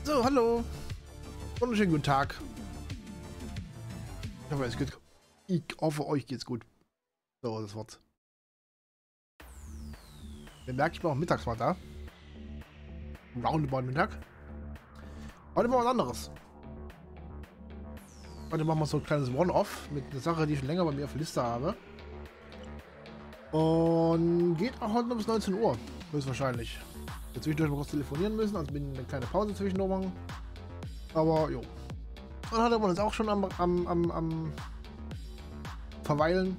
So, hallo. Wunderschönen guten Tag. Ich hoffe, euch geht's gut. So, das Wort. Ihr merkt, ich bin auch mittags mal da. Roundabout Mittag. Heute mal was anderes. Heute machen wir so ein kleines One-Off mit einer Sache, die ich schon länger bei mir auf der Liste habe. Und geht auch heute noch bis 19 Uhr. Höchstwahrscheinlich. Jetzt zwischendurch mal kurz telefonieren müssen, also bin ich eine kleine Pause zwischendurch machen. Aber jo. Dann hat er uns auch schon am Verweilen.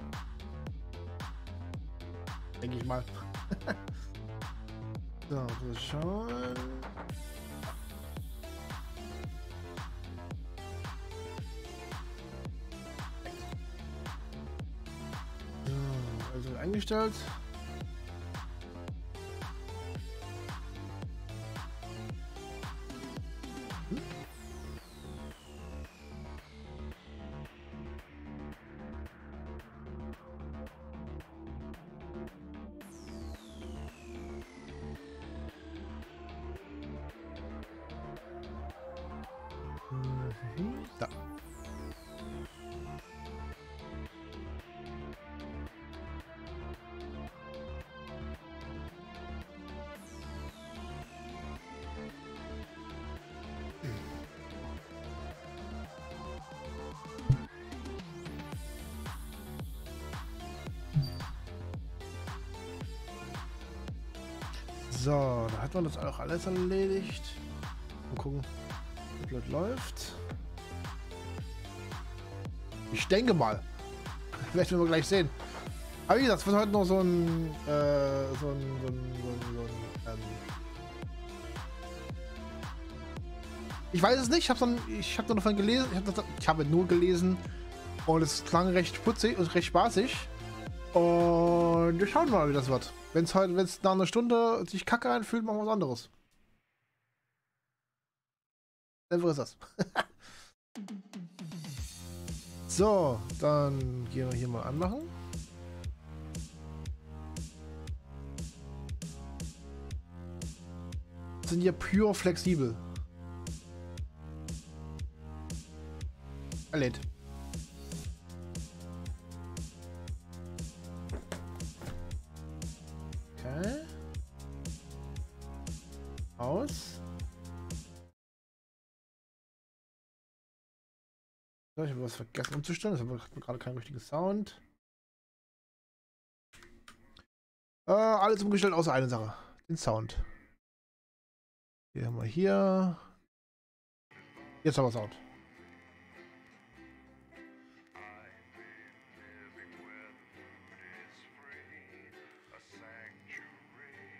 Denke ich mal. So, mal schauen. So, also eingestellt. Da. So, da hat man das auch alles erledigt. Mal gucken, wie das läuft. Ich denke mal. Werden wir gleich sehen. Aber wie gesagt, es wird heute noch so ein ich weiß es nicht, ich habe davon gelesen, ich habe nur gelesen und es klang recht putzig und recht spaßig. Und wir schauen mal, wie das wird. Wenn es nach einer Stunde sich kacke einfühlt, machen wir was anderes. Einfach ist das. So, dann gehen wir hier mal anmachen. Sind hier pure flexibel. Erledigt. Okay. Aus. Ich habe was vergessen umzustellen. Das hat gerade keinen richtigen Sound. Alles umgestellt außer eine Sache. Den Sound. Hier haben wir hier. Jetzt haben wir Sound.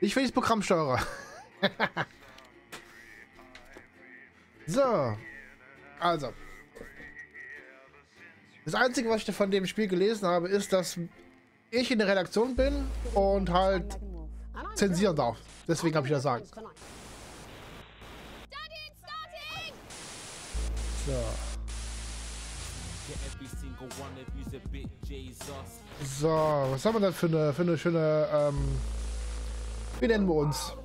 Ich will das Programmsteuerer. So. Also. Das Einzige, was ich von dem Spiel gelesen habe, ist, dass ich in der Redaktion bin und halt zensieren darf. Deswegen habe ich das sagen. So. So, was haben wir denn für eine schöne, wie nennen wir uns?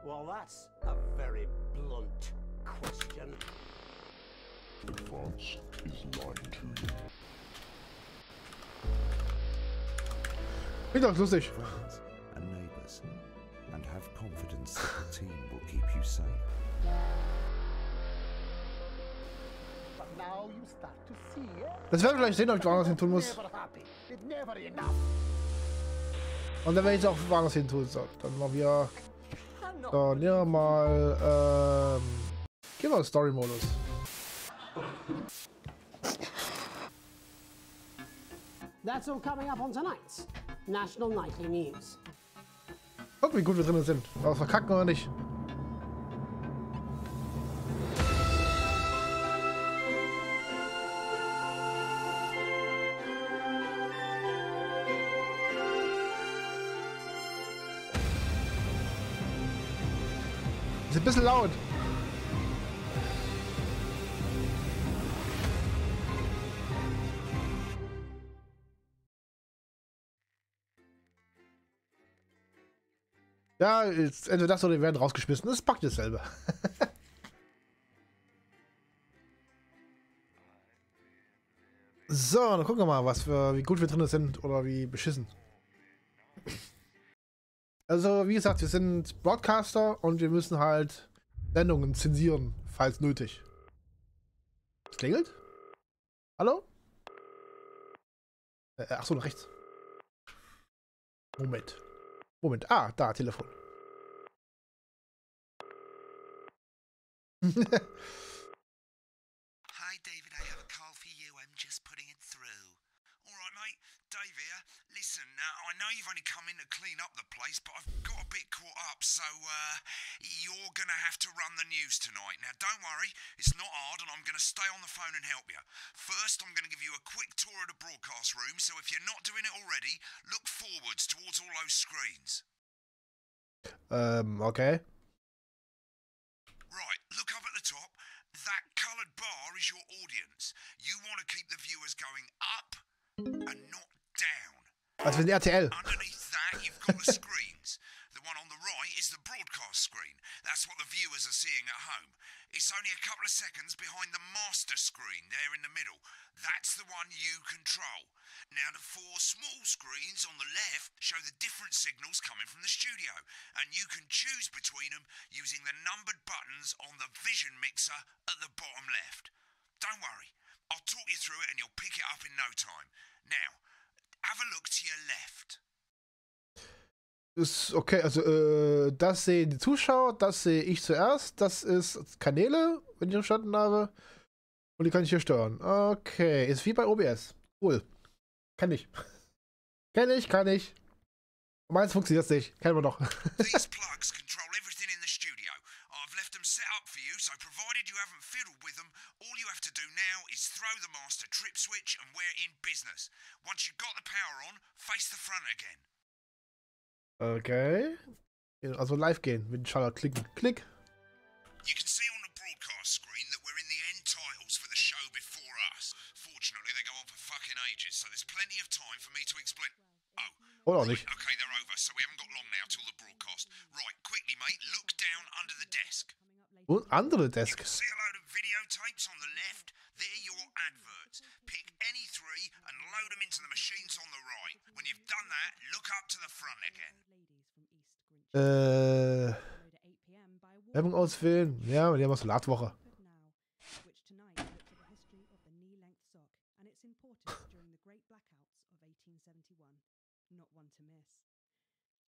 Well, that's a very blunt question. France is lying to you. Klingt doch lustig. Friends and neighbors, and have confidence that the team will keep you safe. But now you start to see it. Das werden wir gleich sehen, ob ich woanders hin tun muss. Never happy. It's never enough. Und dann werde ich es auch woanders hin tun. So, dann machen wir. So, nehmen wir mal. Gehen wir in Story-Modus. That's all coming up on tonight's National Nightly News. Guck, wie gut wir drin sind. Aber verkacken oder nicht. Ist ein bisschen laut. Ja, jetzt, entweder das oder die werden rausgeschmissen. Das packt dasselbe. So, dann gucken wir mal, wie gut wir drin sind oder wie beschissen. Also, wie gesagt, wir sind Broadcaster und wir müssen halt Sendungen zensieren, falls nötig. Es klingelt? Hallo? Achso, nach rechts. Moment. Ah, da, Telefon. Hi, David. I have a call for you. I'm just putting it through. All right, mate. Dave here. Listen, I know you've only come in to clean up the place, but I've got a bit caught up, so you're going to have to run the news tonight. Now, don't worry. It's not hard, and I'm going to stay on the phone and help you. First, I'm going to give you a quick tour of the broadcast room, so if you're not doing it already, look forwards towards all those screens. Okay. Right, look up at the top. That coloured bar is your audience. You want to keep the viewers going up and not down. Also wir sind RTL. Underneath that, you've got the screens. The one on the right is the broadcast screen. That's what the viewers are seeing at home. It's only a couple of seconds behind the master screen there in the middle. That's the one you control. Now, the four small screens on the left show the different signals coming from the studio, and you can choose between them using the numbered buttons on the vision mixer at the bottom left. Don't worry, I'll talk you through it and you'll pick it up in no time. Now, have a look to your left. Ist okay, also das sehen die Zuschauer, das sehe ich zuerst. Das ist Kanäle, wenn ich verstanden habe. Und die kann ich hier steuern. Okay, ist wie bei OBS. Cool. Kann ich. Kann ich. Meins funktioniert nicht. Kennen wir doch. These plugs control everything in the studio. I've left them set up for you, so provided you haven't fiddled with them, all you have to do now is throw the master trip switch and we're in business. Once you've got the power on, face the front again. Okay. Also live gehen. Mit dem Schalter klicken. Klick. You can see on the broadcast screen that we're in the end titles for the show before us. Fortunately, they go on for fucking ages, so there's plenty of time for me to explain. Oh, Oder right, nicht. okay, they're over, so we haven't got long now till the broadcast. Right, quickly, mate, look down under the desk. Und andere You Desk. can see a load of videotapes on the left. They're your adverts. Pick any three and load them into the machines on the right. When you've done that, look up to the front again. Werbung auswählen. Ja, die haben auch Salatwoche.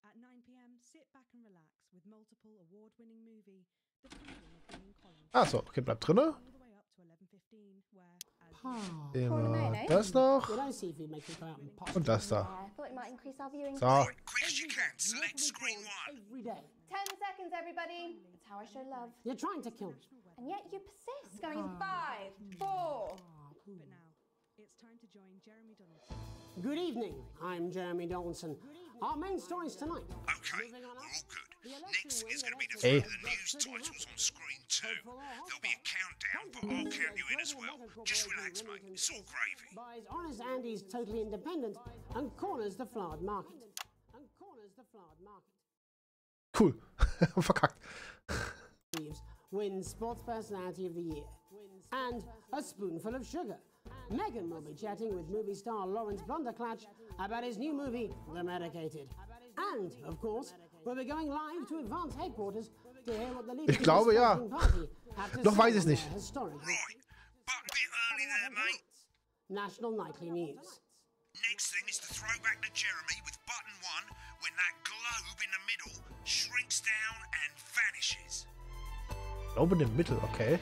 At 9 p.m., sit back and relax with multiple award-winning movie The Freedom of Being Colin. Achso, okay, bleibt drinne. All the way up to 11:15, where as Immer das noch. Und das da. I thought it might increase our viewing. So. Right, quick as you can, select screen one. Every day. 10 seconds, everybody. It's how I show love. You're trying to kill me. And yet you persist, going in 5, 4. but now it's time to join Jeremy Donaldson. Good evening. I'm Jeremy Donaldson. Our main stories tonight. Okay, we're all good. Next is going to be the Hey. the news titles on screen 2. There'll be a countdown, but I'll count you in as well. Just relax, mate. It's all gravy. Buys Honest Andy's Totally Independent and corners the flowered market. Cool. Verkackt. Wins Sports Personality of the Year. And a spoonful of sugar. Megan will be chatting with movie star Lawrence Blunderclatch about his new movie, The Medicated. And, of course, we'll be going live to Advance Headquarters to hear what the leaders Ich glaube, of the ja. sporting party have to Noch say weiß ich's on nicht. their historic Right, but a bit early there, mate. National Nightly News. Next thing is to throw back to Jeremy with button 1 when that globe in the middle shrinks down and vanishes. Oben im Mittel, okay.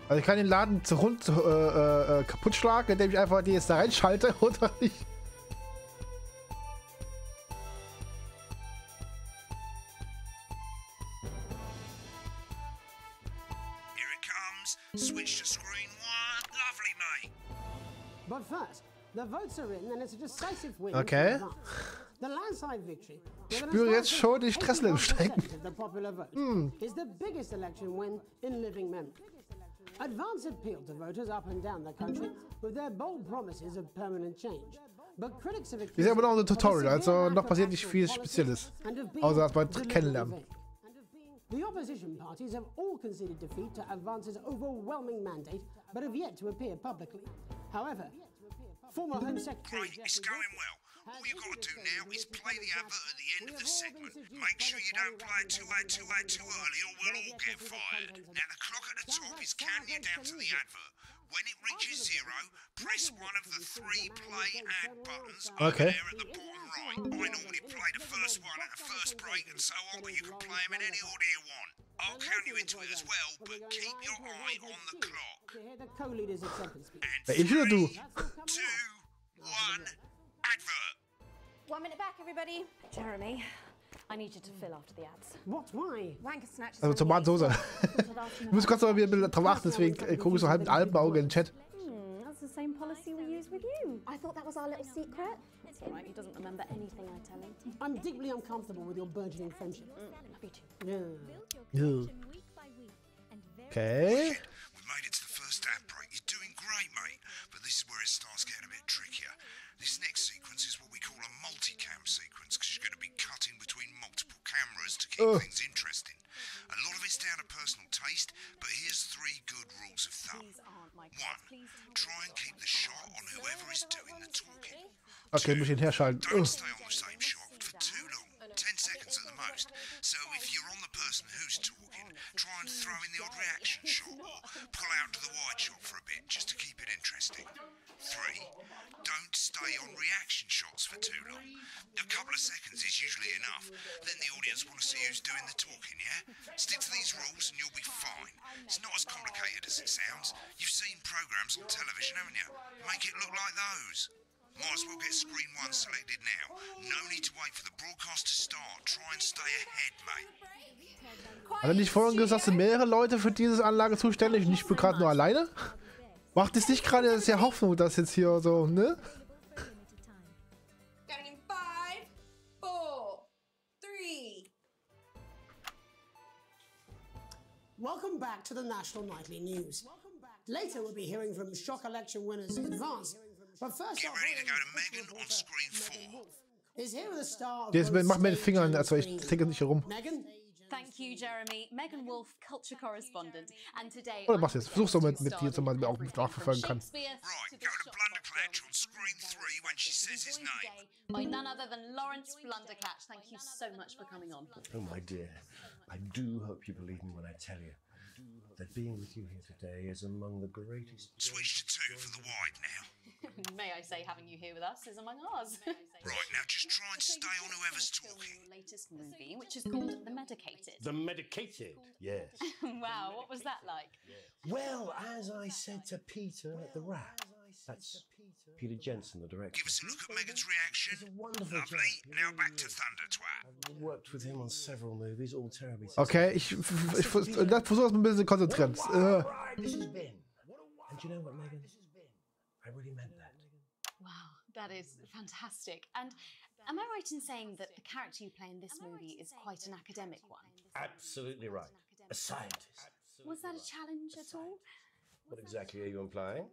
Also ich kann den Laden kaputt schlagen, indem ich einfach die jetzt da reinschalte, oder nicht? Here it comes. Switch to screen 1. Lovely, mate. But first, the votes are in and it's a decisive win. Okay. for Advance. The landslide victory. Ich spüre jetzt schon die Stresslevel steigen. The popular vote is the biggest election win in living memory. Advance appealed to voters up and down the country with their bold promises of permanent change. but critics have Ist ja aber noch ein Tutorial, accused also of a noch passiert severe nicht viel lack of Spezielles. and of being Außer dass man deliberately kennenlernen. vague. The opposition parties have all conceded defeat to Advance's overwhelming mandate, but have yet to appear publicly. However, former Home Secretary Great, it's going well. All you got to do now is play the advert at the end of the segment. Make sure you don't play it too early or we'll all get fired. Now the clock at the top is counting you down to the advert. When it reaches 0, press one of the 3 play ad buttons over there at the bottom right. I normally play the first one at the first break and so on, but you can play them in any order you want. I'll count you into it as well, but keep your eye on the clock. The co-leader's acceptance speech. And Ich oder du? 3, 2, 1, advert. 1 minute back, everybody. Jeremy, I need you to fill after the ads. What? Why? Wanker snatches. Also Tomatensoße. Ich muss kurz mal wieder drauf achten, deswegen gucke ich so halb mit einem Auge in den Chat. That's the same policy we use with you. I thought that was our little secret. It's all right, he doesn't remember anything I tell him. I'm deeply uncomfortable with your burgeoning friendship. Love you too. Yeah. Okay. We made it to the first ad break. You're doing great, mate. But this is where it starts getting a bit trickier. This next sequence is what we call a multicam sequence because you're going to be cutting between multiple cameras to keep things interesting. A lot of it's down to personal taste, but here's 3 good rules of thumb. 1. Try and keep the shot on whoever is doing the talking. Okay, muss ich ihn herschalten. Don't stay on the same shot for too long, 10 seconds at the most. So if you're on the person who's talking, try and throw in the odd reaction shot or pull out to the wide shot for a bit just to keep it interesting. 3. Don't stay on reaction shots for too long. A couple of seconds is usually enough. Then the audience want to see who's doing the talking, yeah? Stick to these rules and you'll be fine. It's not as complicated as it sounds. You've seen programs on television, haven't you? Make it look like those. Might as well get screen 1 selected now. No need to wait for the broadcast to start. Try and stay ahead, mate. Hat er nicht vorhin gesagt, sind mehrere Leute für diese Anlage zuständig, nicht gerade nur alleine? Macht es nicht gerade sehr Hoffnung, dass jetzt hier so, ne? Going in 5, 4, 3. Welcome back to the National Nightly News. Later we'll be hearing from shock election winners Advance. But first Get ready to go to Megan on screen 4. Is here with a star of Jetzt both mach mir den stage Finger, and also ich screen. klicke nicht herum. Megan? Thank you, Jeremy. Megan Wolf, culture correspondent. And today Oder mach's jetzt. Versuch's doch mit dir, so man auch nachverfolgen kann. Right, go to Blunderclatch on screen 3 when she says his name. By none other than Lawrence Blunderclatch. Thank you so much for coming on. Oh, my dear, I do hope you believe me when I tell you that being with you here today is among the greatest... Switch to 2 for the wide now. May I say, having you here with us is among ours. Right, now just try and stay on whoever's talking. Your latest movie, which is called The Medicated. The Medicated, yes. Wow, what was that like? Well, as I said to Peter at the Wrap, that's Peter Jensen, the director. Give us a look at Megan's reaction. He's a wonderful Lovely. chap. Now back to Thunder Twat. I've worked with him on several movies, all terribly Okay, ich versuche das mal ein bisschen zu konzentrieren. Right, this has been. And you know what, Megan? I really meant that. Wow, that is fantastic. And am I right in saying that the character you play in this movie is quite an academic one? Absolutely right. A scientist. Was that a challenge at all? What exactly are you implying?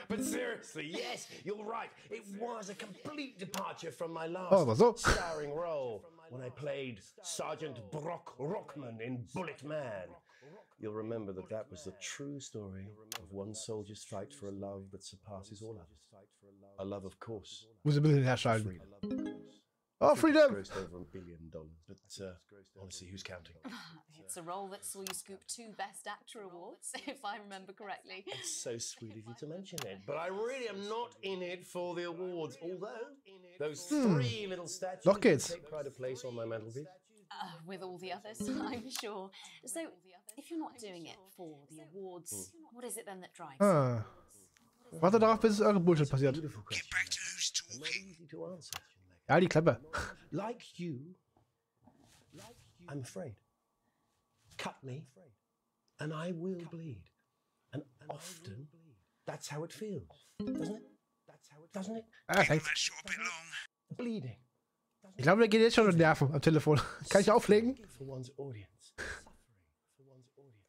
But seriously, yes, you're right. It was a complete departure from my last starring role when I played Sergeant Brock Rockman in Bullet Man. You'll remember that that was the true story of one soldier's fight for a love that surpasses all others. A love, of course. Muss ein bisschen herschalten. Freedom. Oh, freedom! Grossed over $1 billion, but honestly, who's counting? It's a role that saw you scoop 2 Best Actor awards, if I remember correctly. It's so sweet of you to mention it, but I really am not in it for the awards, although those 3 little statues Doch geht's. take pride of place on my mantelpiece. With all the others, I'm sure. So, if you're not doing it for the awards, what is it then that drives you? Warte darauf, bis eure Bullshit passiert. Get back to who's talking. Easy to answer. Ja, die Klappe. Like you, I'm afraid. Cut me, and I will bleed. And often, that's how it feels, doesn't it? Doesn't it? Ah, That shot a bit long. Bleeding. Ich glaube, mir geht jetzt schon die Nerven am Telefon. Kann ich auflegen? For one's audience.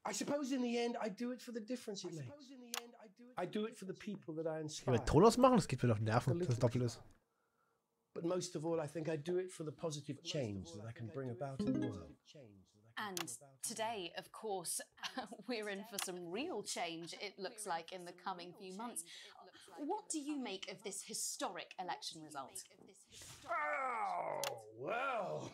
I suppose in the end, I do it for the difference it makes. I do it for the people that I Kann inspire. ich Ton ausmachen? Das geht mir doch Nerven, dass es doppelt ist. But most of all, I think I do it for the positive change that I can bring about in the world. And today, of course, we're in for some real change, it looks like, in the coming few months. What do you make of this historic election result? Oh, well.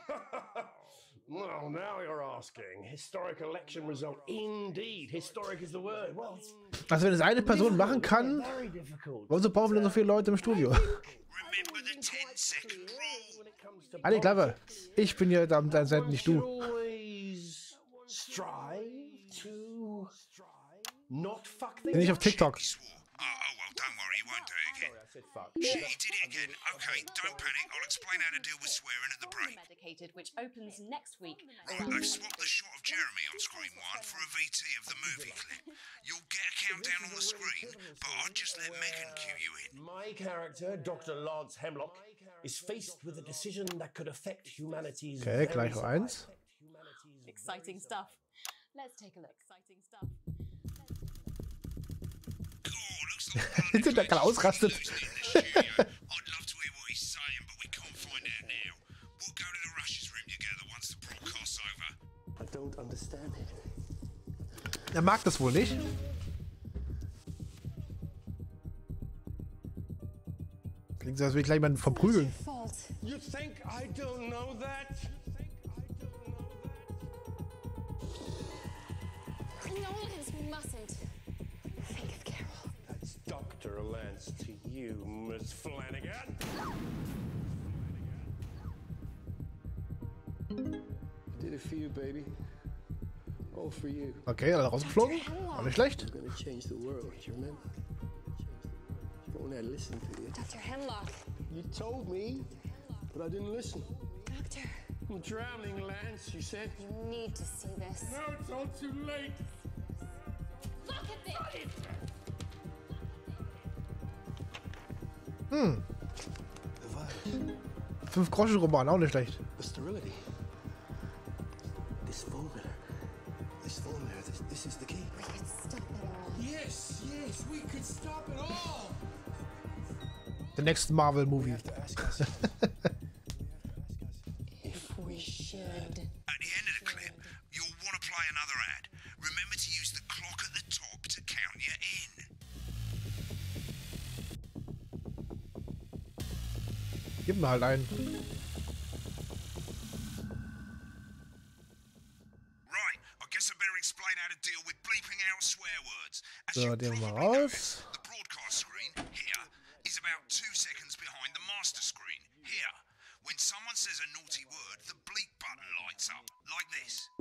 Well, now you're asking. Historic election result. Indeed. Historic is the word. Well, Also wenn es eine Person machen kann, warum brauchen wir denn so viele Leute im Studio? Ah, die Klappe. Ich bin hier da deiner Seite, nicht du. Bin ich auf TikTok. Shit, he did it again. Okay, don't panic. I'll explain how to deal with swearing at the break. Medicated, which opens next week. Right, I've swapped the shot of Jeremy on screen 1 for a VT of the movie clip. You'll get a countdown on the screen, but I'll just let Megan cue you in. My character, Dr. Lance Hemlock, is faced with a decision that could affect humanity's. Okay, gleich auf 1. Exciting stuff. Let's take a look. Exciting stuff. Der gerade ausrastet. I'd love to hear what he's saying, but we can't find out now. We'll go to the Russia's room together once the broadcast's over. I don't understand it. Er mag das wohl nicht. Klingt so, als würde ich gleich jemanden verprügeln. You think I don't know that? Nolans mustn't think of Carol. That's Dr. Lance to you, Miss Flanagan. I did it for you, baby. All for you. Okay, er ist rausgeflogen. War nicht schlecht. I'm gonna change the world, you remember? If only I listened to you. Dr. Hemlock. You told me, but I didn't listen. Doctor. I'm drowning, Lance, you said. You need to see this. No, it's all too late. Look at this! Hm. The virus. 5-Groschen-Roman, auch nicht schlecht. The sterility. This formula. This is the key. We could stop it all. Yes, we could stop it all. The next Marvel movie. If we should. At the end of the clip, you'll want to play another ad. Remember to use the clock at the top to count you in. Gib mir halt ein. Right, I guess I better explain how to deal with bleeping out swear words. As So, you den mal probably know, raus. the broadcast screen here is about 2 seconds behind the master screen here. When someone says a naughty word, the bleep button lights up, like this.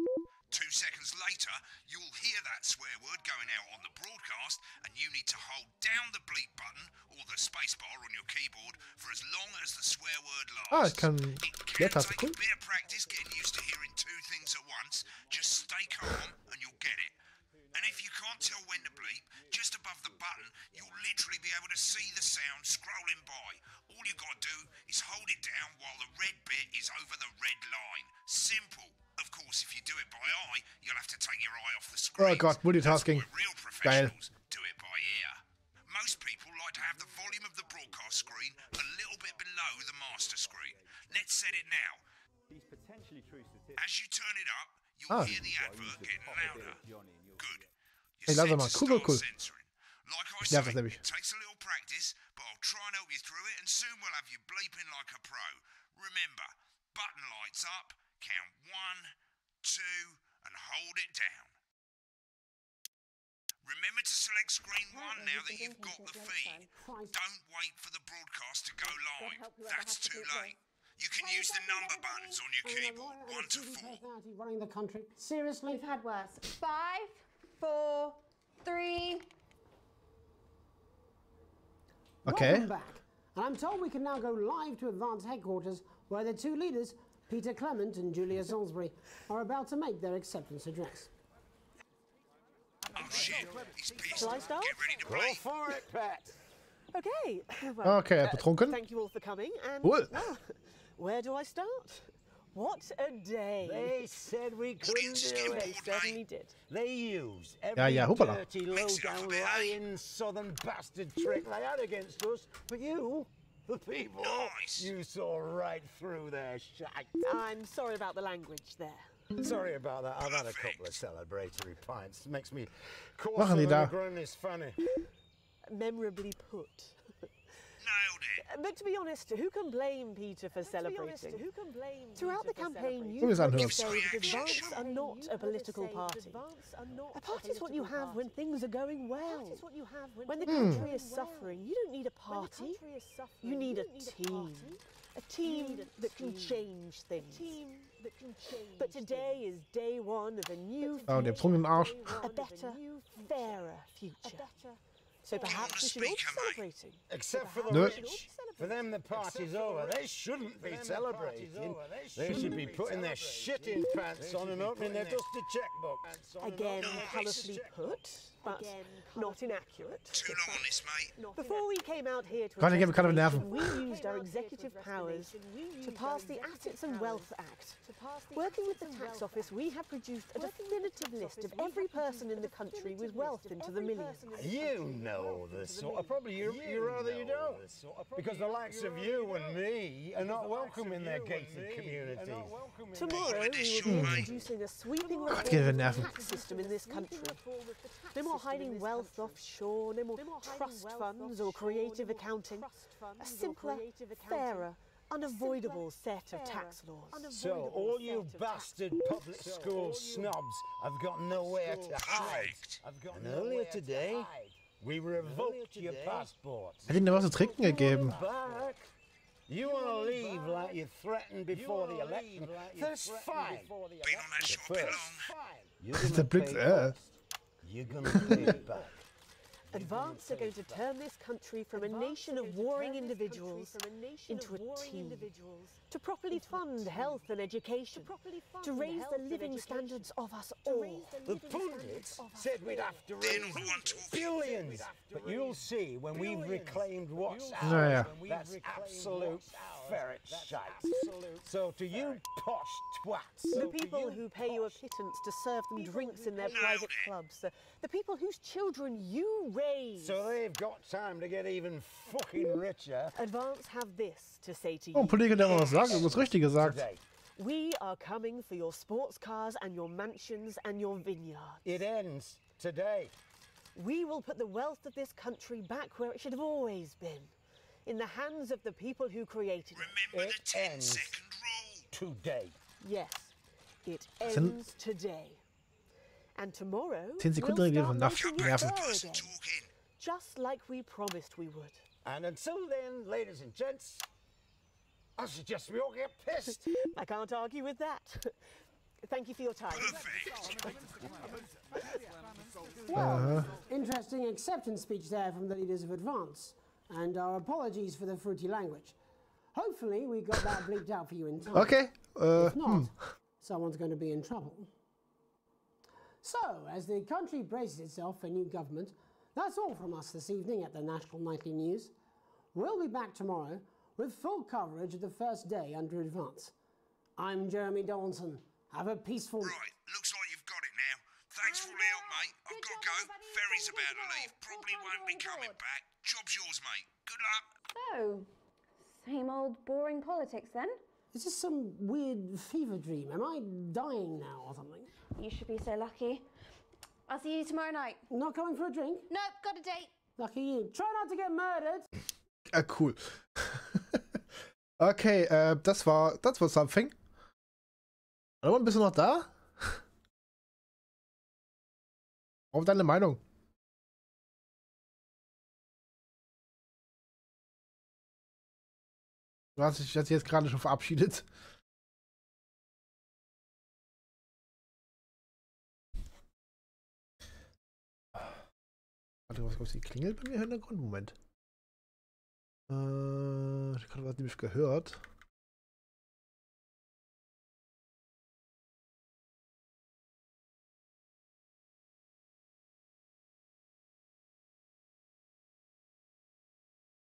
2 seconds later, you'll hear that swear word going out on the broadcast, and you need to hold down the bleep button or the spacebar on your keyboard for as long as the swear word lasts. Ah, ich kann It can Leertaste, take cool. a bit of practice getting used to hearing 2 things at once. Just stay calm and you'll get it. And if you can't tell when to bleep, just above the button, you'll literally be able to see the sound scrolling by. All you gotta do is hold it down while the red bit is over the red line. Simple. Of course, if you do it by eye, you'll have to take your eye off the screen. Oh Gott, Multitasking. Real Geil. professionals do it by ear. Most people like to have the volume of the broadcast screen a little bit below the master screen. Let's set it now. As you turn it up, you'll hear the advert getting louder. Good. Hey, lass mal. Cool. Like I Ich say, nerv das nämlich. it takes a little practice, but I'll try and help you through it, and soon we'll have you bleeping like a pro. Remember, button lights up, count 1, 2, and hold it down. Remember to select screen 1 now that you've got the feed. Don't wait for the broadcast to go live. That's too late. You can use the number buttons on your keyboard, 1 to 4. Running the country. Seriously? We've had worse. 5, 4, 3. Okay. Welcome back. And I'm told we can now go live to advanced headquarters where the 2 leaders, Peter Clement and Julia Salisbury, are about to make their acceptance address. Oh shit, he's pissed. Shall I start? Get ready to Go bleep. for it, Pat. Okay. Well, Okay, er hat betrunken. thank you all for coming. And Cool. well, where do I start? What a day. They said we couldn't do it. They certainly did. They used Ja, every ja, hoppala. dirty, low-down, lying, southern bastard trick they had against us. But you, the people, you saw right through their shite. I'm sorry about the language there. Sorry about that. I've had a couple of celebratory pints. Makes me Machen die coarser da? than a grin is funny. Memorably put. But to be honest, who can blame Peter for celebrating? Throughout the campaign, you So wie es anhört. say that Advance are not a political party. A party is what you have when things are going well. When the country is suffering, you don't need a party. You need a team. A team that can change things. But today is day one of a new Oh, der Punkt in den Arsch. a better, fairer future. So perhaps we should all be celebrating. Except for the No. rich. For them, the party's over. They shouldn't be celebrating. They should be putting their shitting pants on and opening their dusty checkbook. Again, colourfully put, but not inaccurate. Too long on this, mate. Before we came out here to Gott, ich habe keine investigate, Nerven. we used our executive powers to pass the Assets and Wealth Act. Working with the tax office, we have produced a definitive list of every person in the country with wealth into the millions. You know the sort of... Probably you rather you don't. Because the likes of you and me are not welcome in their gated community. Tomorrow, we will be introducing a sweeping reform geht, wir of the nerven. tax system in this country. No more hiding wealth offshore, no more trust funds or creative accounting. A simpler, fairer, unavoidable set of tax laws. So all you bastard public school snobs have got nowhere to hide. And earlier today, we revoked your passports. Hätte ihnen was zu trinken gegeben. Back. You want to leave like you threatened before the election? That's fine. Been on that shop a bit long. You're Der gonna Blick, pay You're gonna pay it back. Advance are going to turn this country from a nation of warring individuals into a team. To properly fund health and education. To raise the living standards of us all. The pundits said we'd have to raise billions. But you'll see when we've reclaimed what's ours. Naja. That's absolute ferret shite. So to you posh twats. The people who pay you a pittance to serve them drinks in their private clubs. The people whose children you raise. So they've got time to get even fucking richer. Advance have this to say to Oh, you. Politiker, der mal was sagt, was richtig gesagt. We are coming for your sports cars and your mansions and your vineyards. It ends today. We will put the wealth of this country back where it should have always been. In the hands of the people who created it. Remember the 10-second rule. Today. Yes, it ends today. And tomorrow, 10 Sekunden we'll Regel von start making it Nerven. go again, just like we promised we would. And until then, ladies and gents, I suggest we all get pissed. I can't argue with that. Thank you for your time. Well, interesting acceptance speech there from the leaders of Advance, and our apologies for the fruity language. Hopefully we got that bleeped out for you in time. Okay. If not, someone's going to be in trouble. So, as the country braces itself for new government, that's all from us this evening at the National Nightly News. We'll be back tomorrow with full coverage of the first day under Advance. I'm Jeremy Donaldson. Have a peaceful... Right, looks like you've got it now. Thanks for all the help, mate. I've got to go. Ferry's about to leave. Probably won't be coming back. Job's yours, mate. Good luck. So, same old boring politics then? Is this some weird fever dream? Am I dying now or something? You should be so lucky. I'll see you tomorrow night. Not coming for a drink? Nope, got a date. Lucky you. Try not to get murdered. Cool. Okay, das war something. Aber bist du noch da? Auf deine Meinung. Du hast dich jetzt gerade schon verabschiedet. Warte, was die klingelt bei mir im Hintergrund? Moment. Ich habe gerade was nämlich gehört.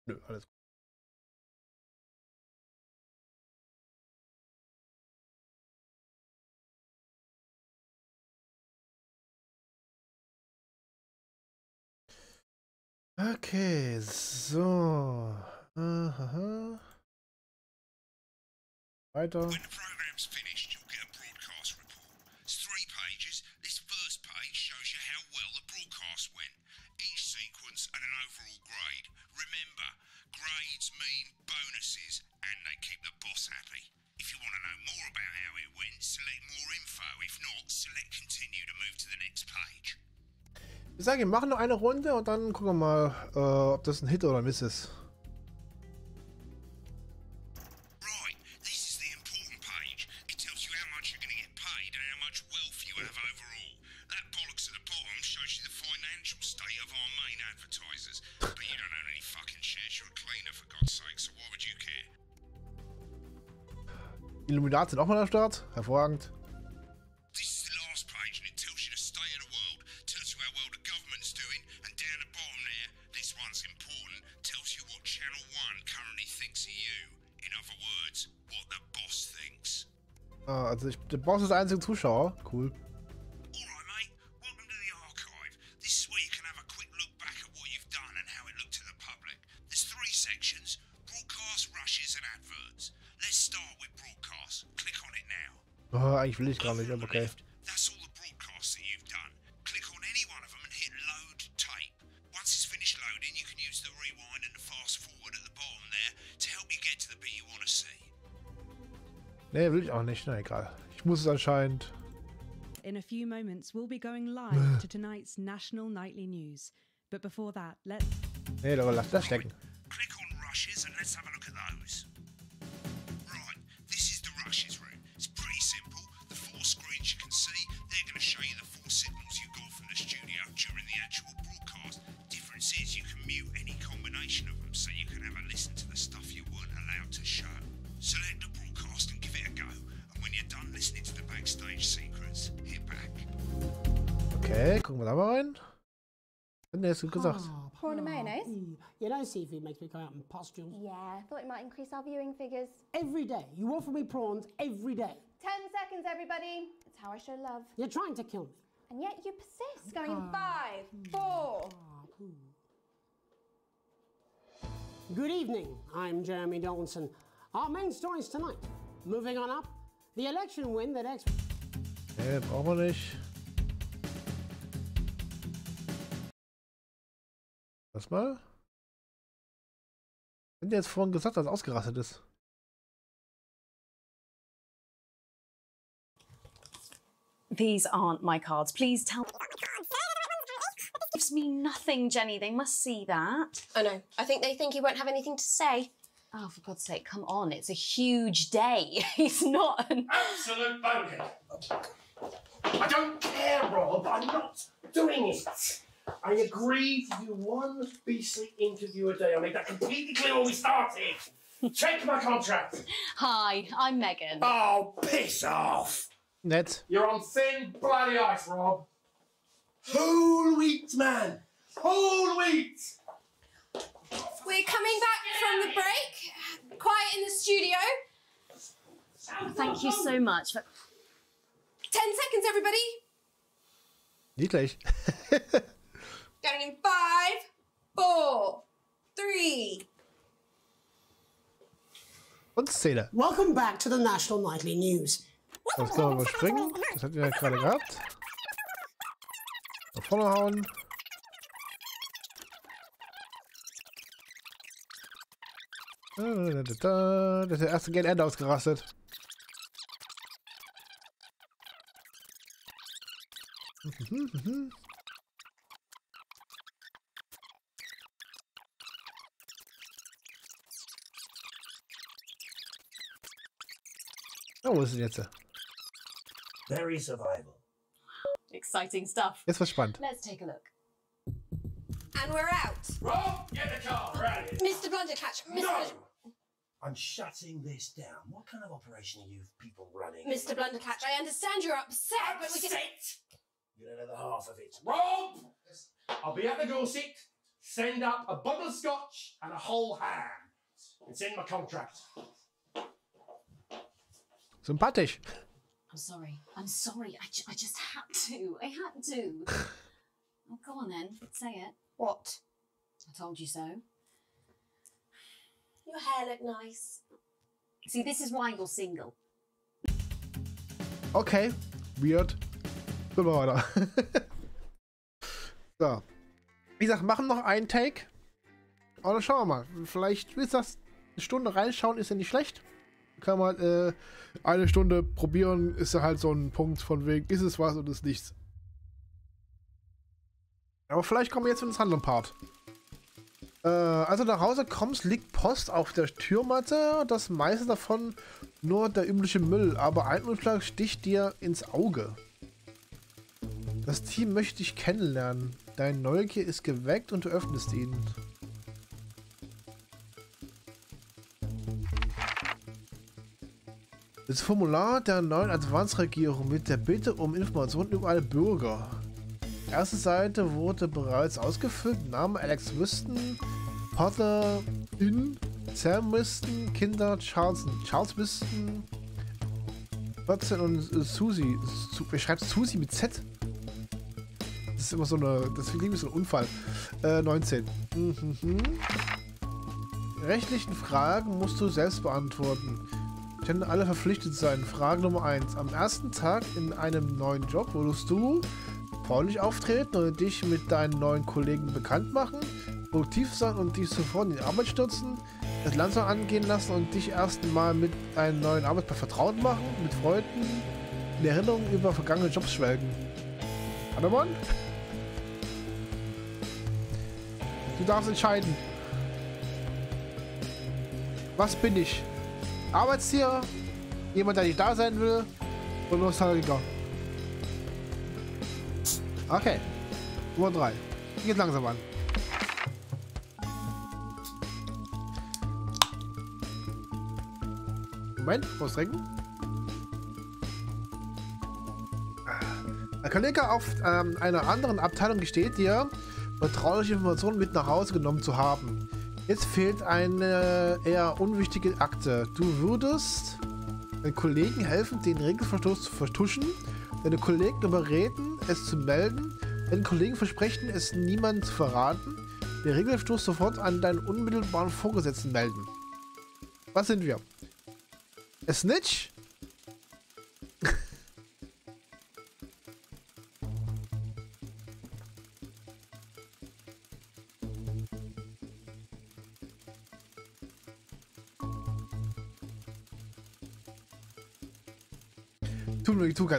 Nö, alles gut. Okay, so. Weiter. When the program's finished, you'll get a broadcast report. It's 3 pages. This first page shows you how well the broadcast went. Each sequence and an overall grade. Remember, grades mean bonuses, and they keep the boss happy. If you want to know more about how it went, select more info. If not, select continue to move to the next page. Ich sage, wir machen noch eine Runde und dann gucken wir mal, ob das ein Hit oder ein Miss ist. Right, this is the important page. It tells you how much you're going to get paid and how much wealth you have overall. That bollocks at the bottom shows you the financial state of our main advertisers. But you don't own any fucking shares. You're a cleaner, for God's sake, so why would you care? Illuminat sind auch mal am Start. Hervorragend. This is the last page and it tells you the state of the world, tells you how well the government's doing, and down the bottom there, this one's important, tells you what Channel 1 currently thinks of you. In other words, what the boss thinks. Ah, also der Boss ist der einzige Zuschauer. Cool. Alright mate, welcome to the archive. This is where you can have a quick look back at what you've done and how it looked to the public. There's 3 sections, broadcast, rushes and adverts. Let's start with broadcast. Click on it now. Oh, eigentlich will ich gar nicht, aber okay. That's all the broadcasts that you've done. Click on any one of them and hit load tape. Once it's finished loading, you can use the rewind and the fast forward at the bottom there to help you get to the bit you want to see. Nee, will ich auch nicht. Na egal. Ich muss es anscheinend. In a few moments, we'll be going live to tonight's national nightly news. But before that, let's... Nee, aber lass das stecken. Click on rushes and let's have a look at those. Right, this is the rushes room. It's pretty simple. The 4 screens you can see, they're going to show you the 4 signals you got from the studio during the actual broadcast. Difference is you can mute any combination of them so you can have a listen to the stuff you weren't allowed to show. Select the broadcast and give it a go. And when you're done listening to the backstage secrets, hit back. Okay, gucken wir da mal rein. Was hat denn jetzt gesagt? Prawn and mayonnaise? You know seafood makes me go out in pustules. Yeah, thought it might increase our viewing figures. Every day. You offer me prawns every day. 10 seconds, everybody. That's how I show love. You're trying to kill me. And yet you persist. Going in 5, 4. Good evening. I'm Jeremy Donaldson. Our main stories tonight. Moving on up. The election win that Nee, brauchen wir nicht. Was mal? Hat der jetzt vorhin gesagt, dass er ausgerastet ist? These aren't my cards. Please tell me. Gives me nothing, Jenny. They must see that. I know. I think they think he won't have anything to say. Oh, for God's sake, come on. It's a huge day. He's not an... Absolute bonehead. I don't care, Rob. I'm not doing it. I agreed to do 1 beastly interview a day. I made that completely clear when we started. Check my contract. Hi, I'm Megan. Oh, piss off. Nett. You're on thin, bloody ice, Rob. Whole wheat, man. Whole wheat. We're coming back from the break. Quiet in the studio. Thank you so much. 10 seconds, everybody. Niedlich. Going in 5, 4, 3. Und Szene. Welcome back to the National Nightly News. Das können wir mal springen. Das hatten wir ja gerade gehabt. Nach vorne hauen. Da ist der erste Gate End ausgerastet. Oh, wo ist denn jetzt? Very survival. Exciting stuff. Jetzt wird's spannend. Let's take a look. And we're out. Rob, get the car. We're out of here. Mr. Blundercatch. No! I'm shutting this down. What kind of operation are you people running? Mr. Blundercatch, I understand you're upset, but we can... You don't know the half of it. Rob! I'll be at the Dorset. Send up a bottle of scotch and a whole ham. It's in my contract. Sympathisch. I'm sorry. I'm sorry. I just had to. I had to. Oh, go on then. Say it. What? I told you so. Your hair looked nice. See, this is why you're single. Okay, weird. Gehen wir weiter. So. Wie gesagt, machen noch einen Take. Oder schauen wir mal. Vielleicht, wie gesagt, eine Stunde reinschauen ist ja nicht schlecht. Kann man halt eine Stunde probieren, ist ja halt so ein Punkt von wegen, ist es was oder ist nichts. Aber vielleicht kommen wir jetzt in das andere Part. Also nach Hause kommst, liegt Post auf der Türmatte. Das meiste davon nur der übliche Müll, aber ein Umschlag sticht dir ins Auge. Das Team möchte dich kennenlernen. Dein Neugier ist geweckt und du öffnest ihn. Das Formular der neuen Advanced-Regierung mit der Bitte um Informationen über alle Bürger. Erste Seite wurde bereits ausgefüllt. Name Alex Whiston, Partner Sam Whiston, Kinder Charles Whiston, 14 und Susie. Wer schreibt Susie mit Z? Das ist immer so eine. Das klingt wie so ein Unfall. 19. Rechtlichen Fragen musst du selbst beantworten. Können alle verpflichtet sein. Frage Nummer 1. Am ersten Tag in einem neuen Job würdest du freundlich auftreten und dich mit deinen neuen Kollegen bekannt machen, produktiv sein und dich sofort in die Arbeit stürzen, das langsam angehen lassen und dich erst mal mit einem neuen Arbeitsplatz vertraut machen, mit Freunden, in Erinnerungen über vergangene Jobs schwelgen. Ademann? Du darfst entscheiden. Was bin ich? Arbeitstier? Jemand, der nicht da sein will? Und Nostalgiker? Okay. Nummer 3. Geht langsam an. Moment, was trinken? Ein Kollege auf einer anderen Abteilung gesteht dir, vertrauliche Informationen mit nach Hause genommen zu haben. Jetzt fehlt eine eher unwichtige Akte. Du würdest deinen Kollegen helfen, den Regelverstoß zu vertuschen, deine Kollegen überreden, es zu melden, deinen Kollegen versprechen, es niemandem zu verraten, den Regelverstoß sofort an deinen unmittelbaren Vorgesetzten melden. Was sind wir? A Snitch?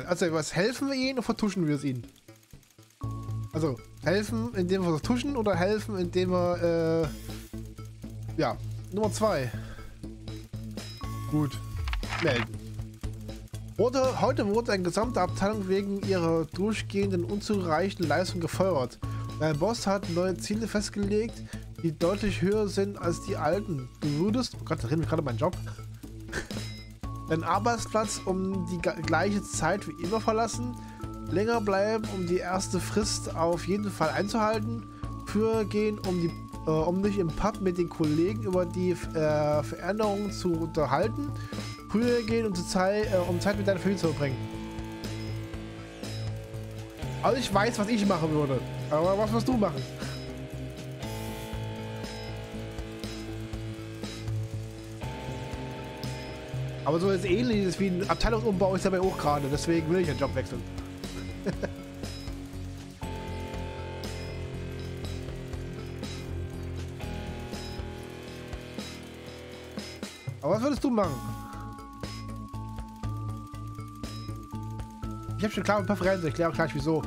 Also, was helfen wir ihnen oder vertuschen wir es ihnen? Also, helfen, indem wir vertuschen oder helfen, indem wir, ja, Nummer 2. Gut, melden. Heute wurde eine gesamte Abteilung wegen ihrer durchgehenden unzureichenden Leistung gefeuert. Dein Boss hat neue Ziele festgelegt, die deutlich höher sind als die alten. Du würdest, oh Gott, da reden wir gerade meinen Job. Deinen Arbeitsplatz um die gleiche Zeit wie immer verlassen, länger bleiben, um die erste Frist auf jeden Fall einzuhalten, früher gehen, um dich im Pub mit den Kollegen über die Veränderungen zu unterhalten, früher gehen, um Zeit mit deiner Familie zu verbringen. Also ich weiß, was ich machen würde, aber was wirst du machen? Aber so ist ähnliches wie ein Abteilungsumbau ist dabei auch gerade, deswegen will ich einen Job wechseln. Aber was würdest du machen? Ich habe schon klare Präferenzen, ich kläre auch gleich wieso.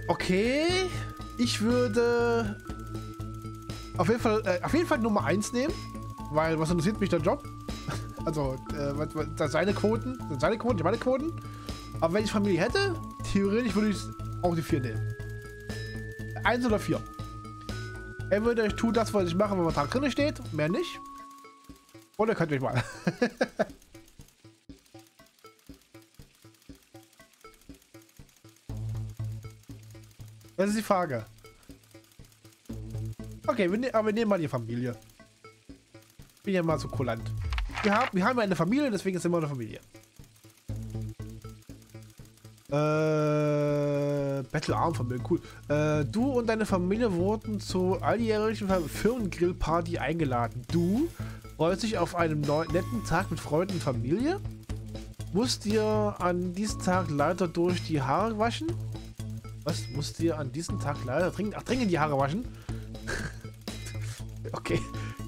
Okay, ich würde auf jeden Fall Nummer 1 nehmen, weil was interessiert mich der Job? Also, das seine Quoten, nicht meine Quoten. Aber wenn ich Familie hätte, theoretisch würde ich auch die 4 nehmen. 1 oder 4. Entweder ich tue das, was ich mache, wenn man Tag drin steht, mehr nicht. Oder könnt mich mal. Das ist die Frage. Okay, aber wir nehmen mal die Familie. Bin ja mal so kulant. Wir haben ja eine Familie, deswegen sind wir eine Familie. Battle-Arm-Familie, cool. Du und deine Familie wurden zur alljährlichen Firmengrillparty eingeladen. Du freust dich auf einen netten Tag mit Freunden und Familie. Musst dir an diesem Tag leider durch die Haare waschen. Was? Musst dir an diesem Tag leider dringend die Haare waschen? Okay.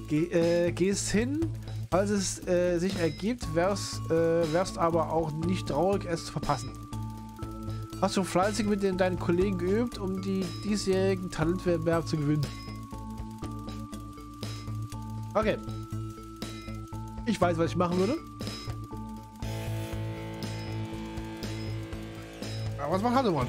Gehst hin, falls es sich ergibt, wärst aber auch nicht traurig, es zu verpassen. Hast du fleißig mit deinen Kollegen geübt, um die diesjährigen Talentwettbewerb zu gewinnen? Okay. Ich weiß, was ich machen würde. Aber was macht Hademann?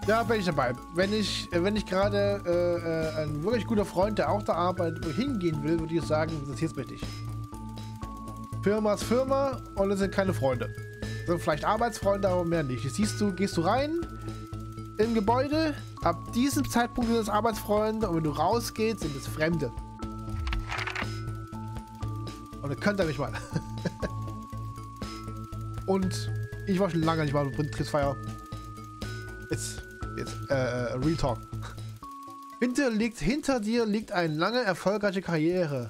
Ja, bin ich dabei. Wenn ich gerade ein wirklich guter Freund, der auch da arbeitet, hingehen will, würde ich sagen, das jetzt richtig. Firma ist Firma und es sind keine Freunde. Das sind vielleicht Arbeitsfreunde, aber mehr nicht. Das siehst du, gehst du rein im Gebäude, ab diesem Zeitpunkt sind es Arbeitsfreunde und wenn du rausgehst, sind es Fremde. Und dann könnt ihr mich mal. Und ich war schon lange nicht mal auf Betriebsfeier. Jetzt Real Talk. Hinter dir liegt eine lange erfolgreiche Karriere.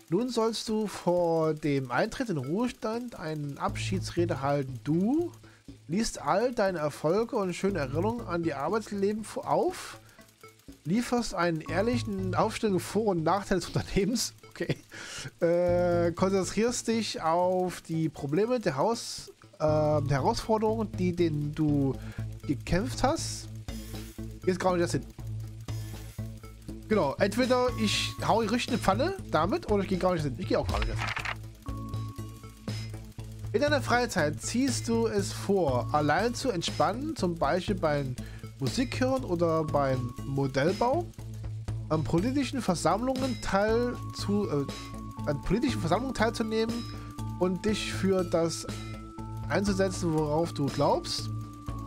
Nun sollst du vor dem Eintritt in den Ruhestand eine Abschiedsrede halten. Du liest all deine Erfolge und schöne Erinnerungen an die Arbeitsleben auf, lieferst einen ehrlichen Aufstellung Vor- und Nachteile des Unternehmens, okay, konzentrierst dich auf die Probleme der Herausforderungen, denen du gekämpft hast. Jetzt gar nicht das hin. Genau, entweder ich hau richtig eine Pfanne damit oder ich gehe gar nicht hin. Ich gehe auch gar nicht hin. In deiner Freizeit ziehst du es vor, allein zu entspannen, zum Beispiel beim Musikhören oder beim Modellbau, an politischen Versammlungen teilzunehmen und dich für das einzusetzen, worauf du glaubst.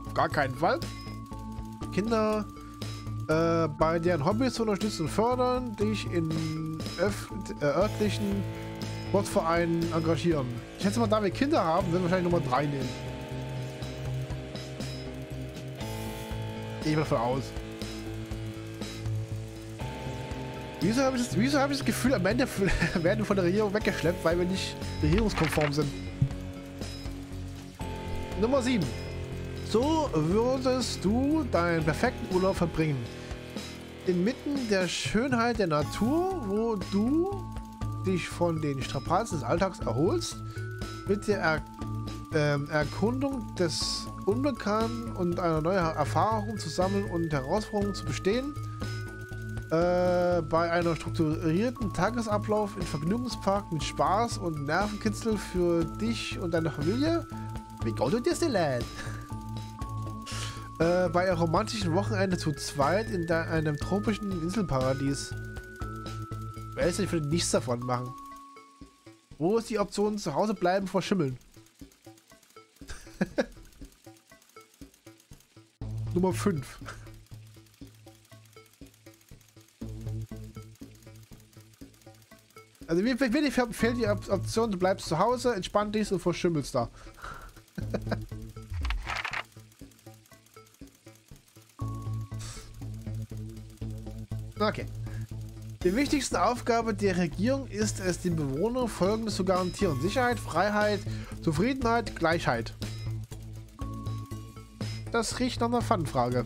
Auf gar keinen Fall. Kinder bei deren Hobbys zu unterstützen und fördern, dich in örtlichen Sportvereinen engagieren. Ich schätze mal, da wir Kinder haben, werden wir wahrscheinlich Nummer 3 nehmen. Gehe ich mal davon aus. Wieso habe ich das Gefühl, am Ende werden wir von der Regierung weggeschleppt, weil wir nicht regierungskonform sind? Nummer 7. So würdest du deinen perfekten Urlaub verbringen. Inmitten der Schönheit der Natur, wo du dich von den Strapazen des Alltags erholst, mit der Erkundung des Unbekannten und einer neuen Erfahrung zu sammeln und Herausforderungen zu bestehen, bei einer strukturierten Tagesablauf im Vergnügungspark mit Spaß und Nervenkitzel für dich und deine Familie. We go to Disneyland! Bei einem romantischen Wochenende zu zweit in einem tropischen Inselparadies. Ich würde nichts davon machen. Wo ist die Option zu Hause bleiben vor Schimmeln? Nummer 5. Also mir fehlt die Option, du bleibst zu Hause, entspann dich und verschimmelst da. Okay. Die wichtigste Aufgabe der Regierung ist es, den Bewohnern Folgendes zu garantieren: Sicherheit, Freiheit, Zufriedenheit, Gleichheit. Das riecht nach einer Fun-Frage.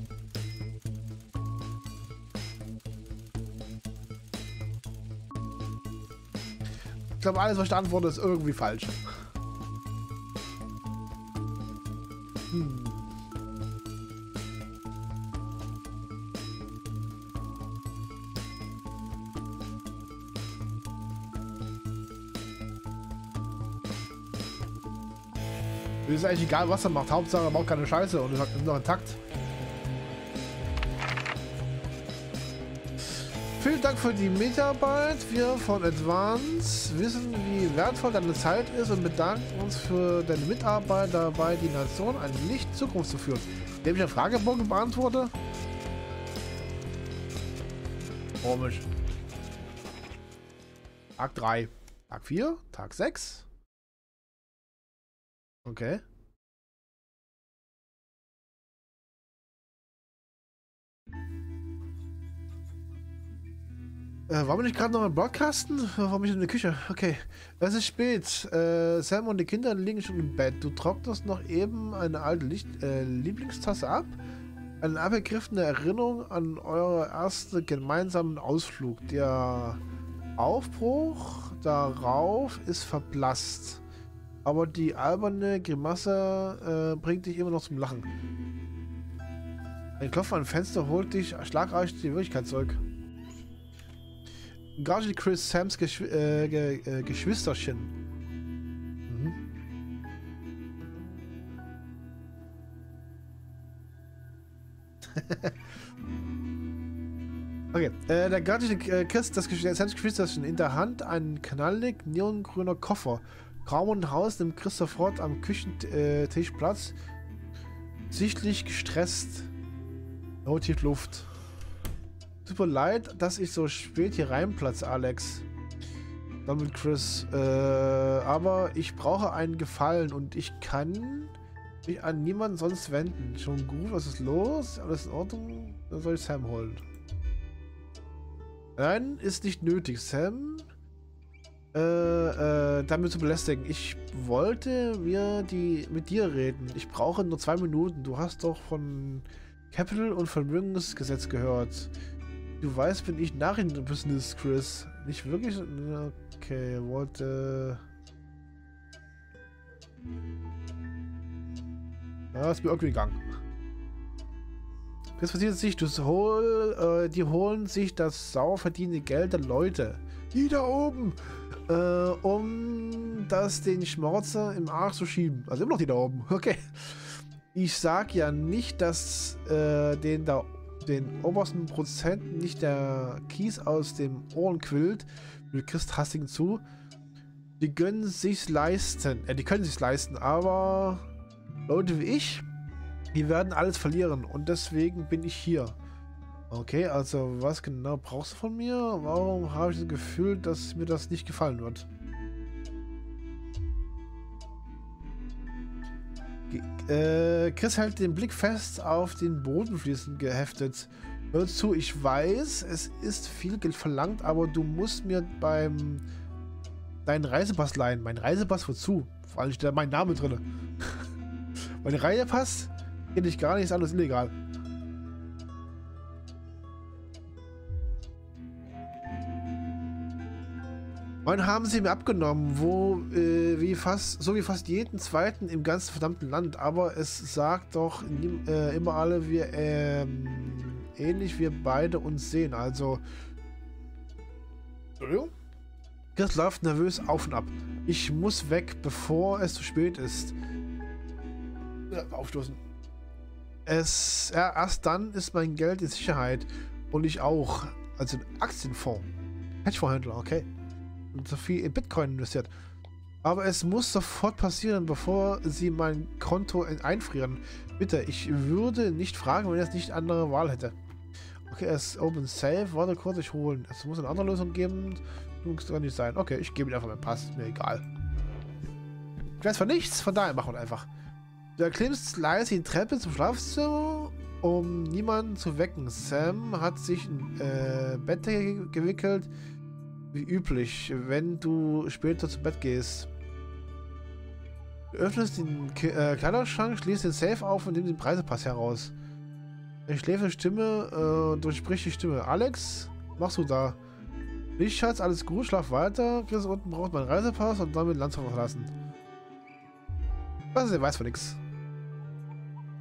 Ich glaube, alles, was ich antworte, ist irgendwie falsch. Mir ist eigentlich egal, was er macht. Hauptsache, er macht keine Scheiße und ist noch intakt. Vielen Dank für die Mitarbeit. Wir von Advance wissen, wie wertvoll deine Zeit ist und bedanken uns für deine Mitarbeit dabei, die Nation eine Licht-Zukunft zu führen. Indem ich einen Fragebogen beantworte. Komisch. Tag 3. Tag 4. Tag 6. Okay. Wollen wir nicht gerade noch mal broadcasten? Warum bin ich in der Küche? Okay. Es ist spät. Sam und die Kinder liegen schon im Bett. Du trocknest noch eben eine alte Lieblingstasse ab. Eine abgegriffene Erinnerung an euren ersten gemeinsamen Ausflug. Der Aufbruch darauf ist verblasst. Aber die alberne Grimasse bringt dich immer noch zum Lachen. Ein Klopfen an Fenster holt dich schlagartig die Wirklichkeit zurück. Garage Chris, Sams Geschwisterchen. Mhm. Okay, der gartige Chris, Sams Geschwisterchen, in der Hand ein knallig neongrüner Koffer. Kaum ein Haus nimmt Chris sofort am Küchentisch Platz. Sichtlich gestresst. No tief Luft. Super leid, dass ich so spät hier reinplatze, Alex. Dann mit Chris. Aber ich brauche einen Gefallen und ich kann mich an niemanden sonst wenden. Schon gut, was ist los? Alles in Ordnung? Dann soll ich Sam holen. Nein, ist nicht nötig, Sam. Damit zu belästigen. Ich wollte mit dir reden. Ich brauche nur 2 Minuten. Du hast doch von Capital und Vermögensgesetz gehört. Du weißt, bin ich Nachrichtenbusiness, Chris. Nicht wirklich? Okay, wollte... Ja, ist mir irgendwie gegangen. Jetzt passiert es nicht. Die holen sich das sauer verdiente Geld der Leute. Die da oben. Um das den Schmorzer im Arsch zu schieben. Also immer noch die da oben. Okay. Ich sag ja nicht, dass den obersten Prozenten nicht der Kies aus dem Ohren quillt, will Christ Hassing zu. Die können sich's leisten. Die können sich's leisten, aber Leute wie ich, die werden alles verlieren und deswegen bin ich hier. Okay, also was genau brauchst du von mir? Warum habe ich das Gefühl, dass mir das nicht gefallen wird? Chris hält den Blick fest auf den Bodenfliesen geheftet. Hör zu, ich weiß, es ist viel Geld verlangt, aber du musst mir deinen Reisepass leihen. Mein Reisepass wozu? Vor allem steht da mein Name drin. Mein Reisepass geht nicht gar nicht, ist alles illegal. Wann haben sie mir abgenommen, wie fast jeden zweiten im ganzen verdammten Land, aber es sagt doch immer alle, wir ähnlich wir beide uns sehen, also Entschuldigung? Chris läuft nervös auf und ab. Ich muss weg, bevor es zu spät ist. Aufstoßen. Erst dann ist mein Geld in Sicherheit und ich auch, also ein Aktienfonds. Hedgefonds-Händler, okay. Und so viel in Bitcoin investiert. Aber es muss sofort passieren, bevor sie mein Konto einfrieren. Bitte, ich würde nicht fragen, wenn es nicht andere Wahl hätte. Okay, es ist Open Safe. Warte kurz, ich holen. Es muss eine andere Lösung geben. Du musst doch nicht sein. Okay, ich gebe dir einfach meinen Pass. Mir egal. Ich weiß von nichts, von daher machen wir einfach. Du erklimmst leise die Treppe zum Schlafzimmer, um niemanden zu wecken. Sam hat sich in Bettdecke gewickelt. Wie üblich, wenn du später zu Bett gehst. Du öffnest den Kleiderschrank, schließt den Safe auf und nimmst den Reisepass heraus. Eine schläfende Stimme durchspricht die Stimme. Alex, machst du da? Nicht, Schatz, alles gut, schlaf weiter. Chris unten braucht meinen Reisepass und damit Landshof verlassen. Was ist, er weiß von nichts.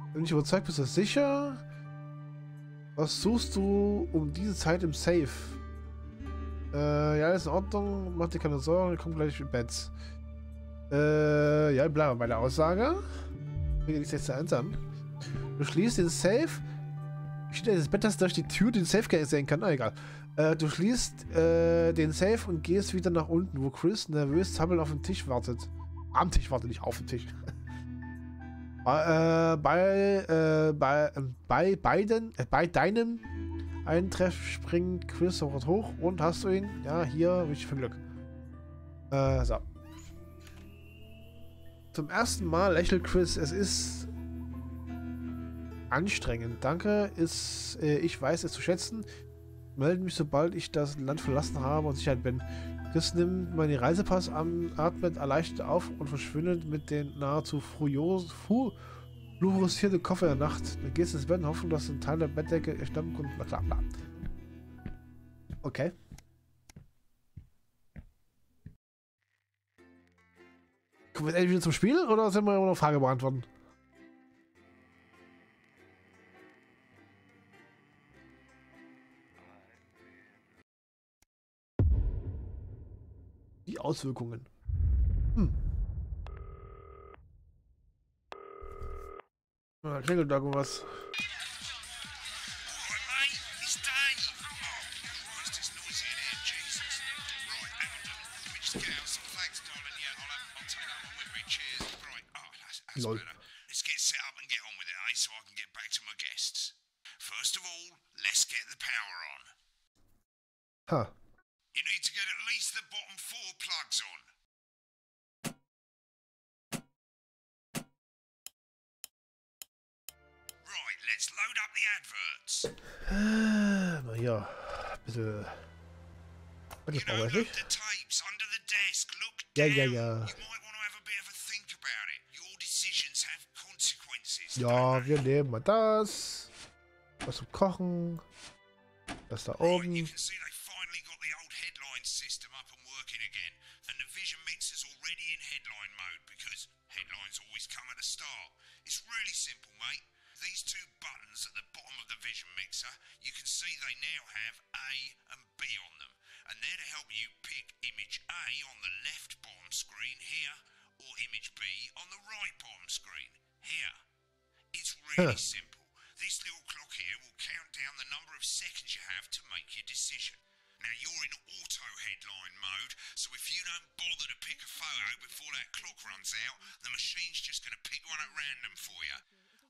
Wenn du nicht überzeugt bist, ist sicher. Was suchst du um diese Zeit im Safe? Ja, ist in Ordnung. Mach dir keine Sorgen, ich komme gleich im Bett. Ja, bleiben bei der Aussage. Bin nicht sehr einsam. Du schließt den Safe, Steht das Bett, dass durch die Tür den Safe sehen kann? Na egal. Du schließt den Safe und gehst wieder nach unten, wo Chris nervös zappelnd auf dem Tisch wartet. Am Tisch wartet, nicht auf dem Tisch. Bei deinem Eintreff springt Chris sofort hoch und hast du ihn? Ja, hier, wünsche viel Glück. So. Zum ersten Mal lächelt Chris. Es ist anstrengend. Danke, ich weiß es zu schätzen. Melde mich, sobald ich das Land verlassen habe und Sicherheit bin. Chris nimmt meinen Reisepass an, atmet erleichtert auf und verschwindet mit den nahezu fluoreszierten Koffer der Nacht. Du gehst ins Bett und hoffen, dass ein Teil der Bettdecke stammt und bla bla bla. Okay. Kommen wir jetzt endlich wieder zum Spiel oder sind wir immer noch Frage beantworten? Die Auswirkungen. Da klingelt da irgendwas. Lol. Let's get set up and get on with it, eh? So I can get back to my guests. First of all, let's get the power on. Huh. You need to get at least the bottom 4 plugs on. Right, let's load up the adverts. Na ja, bitte. Bitte brauche ich nicht. The tapes under the desk. Look Ja, down. ja, ja. You might want to have a bit of a think about it. Your decisions have consequences. Ja, wir nehmen mal das. Was zum Kochen. Das da oben. You can see they finally got the old headline system up and working again. And the vision mixer's already in headline mode because headlines always come at the start. It's really simple, mate. These 2 buttons at the bottom of the vision mixer, you can see they now have A and B on them. And they're to help you pick image A on the left bottom screen here, or image B on the right bottom screen here. It's really simple. This little clock here will count down the number of seconds you have to make your decision. Now you're in auto headline mode, so if you don't bother to pick a photo before that clock runs out, the machine's just going to pick one at random for you.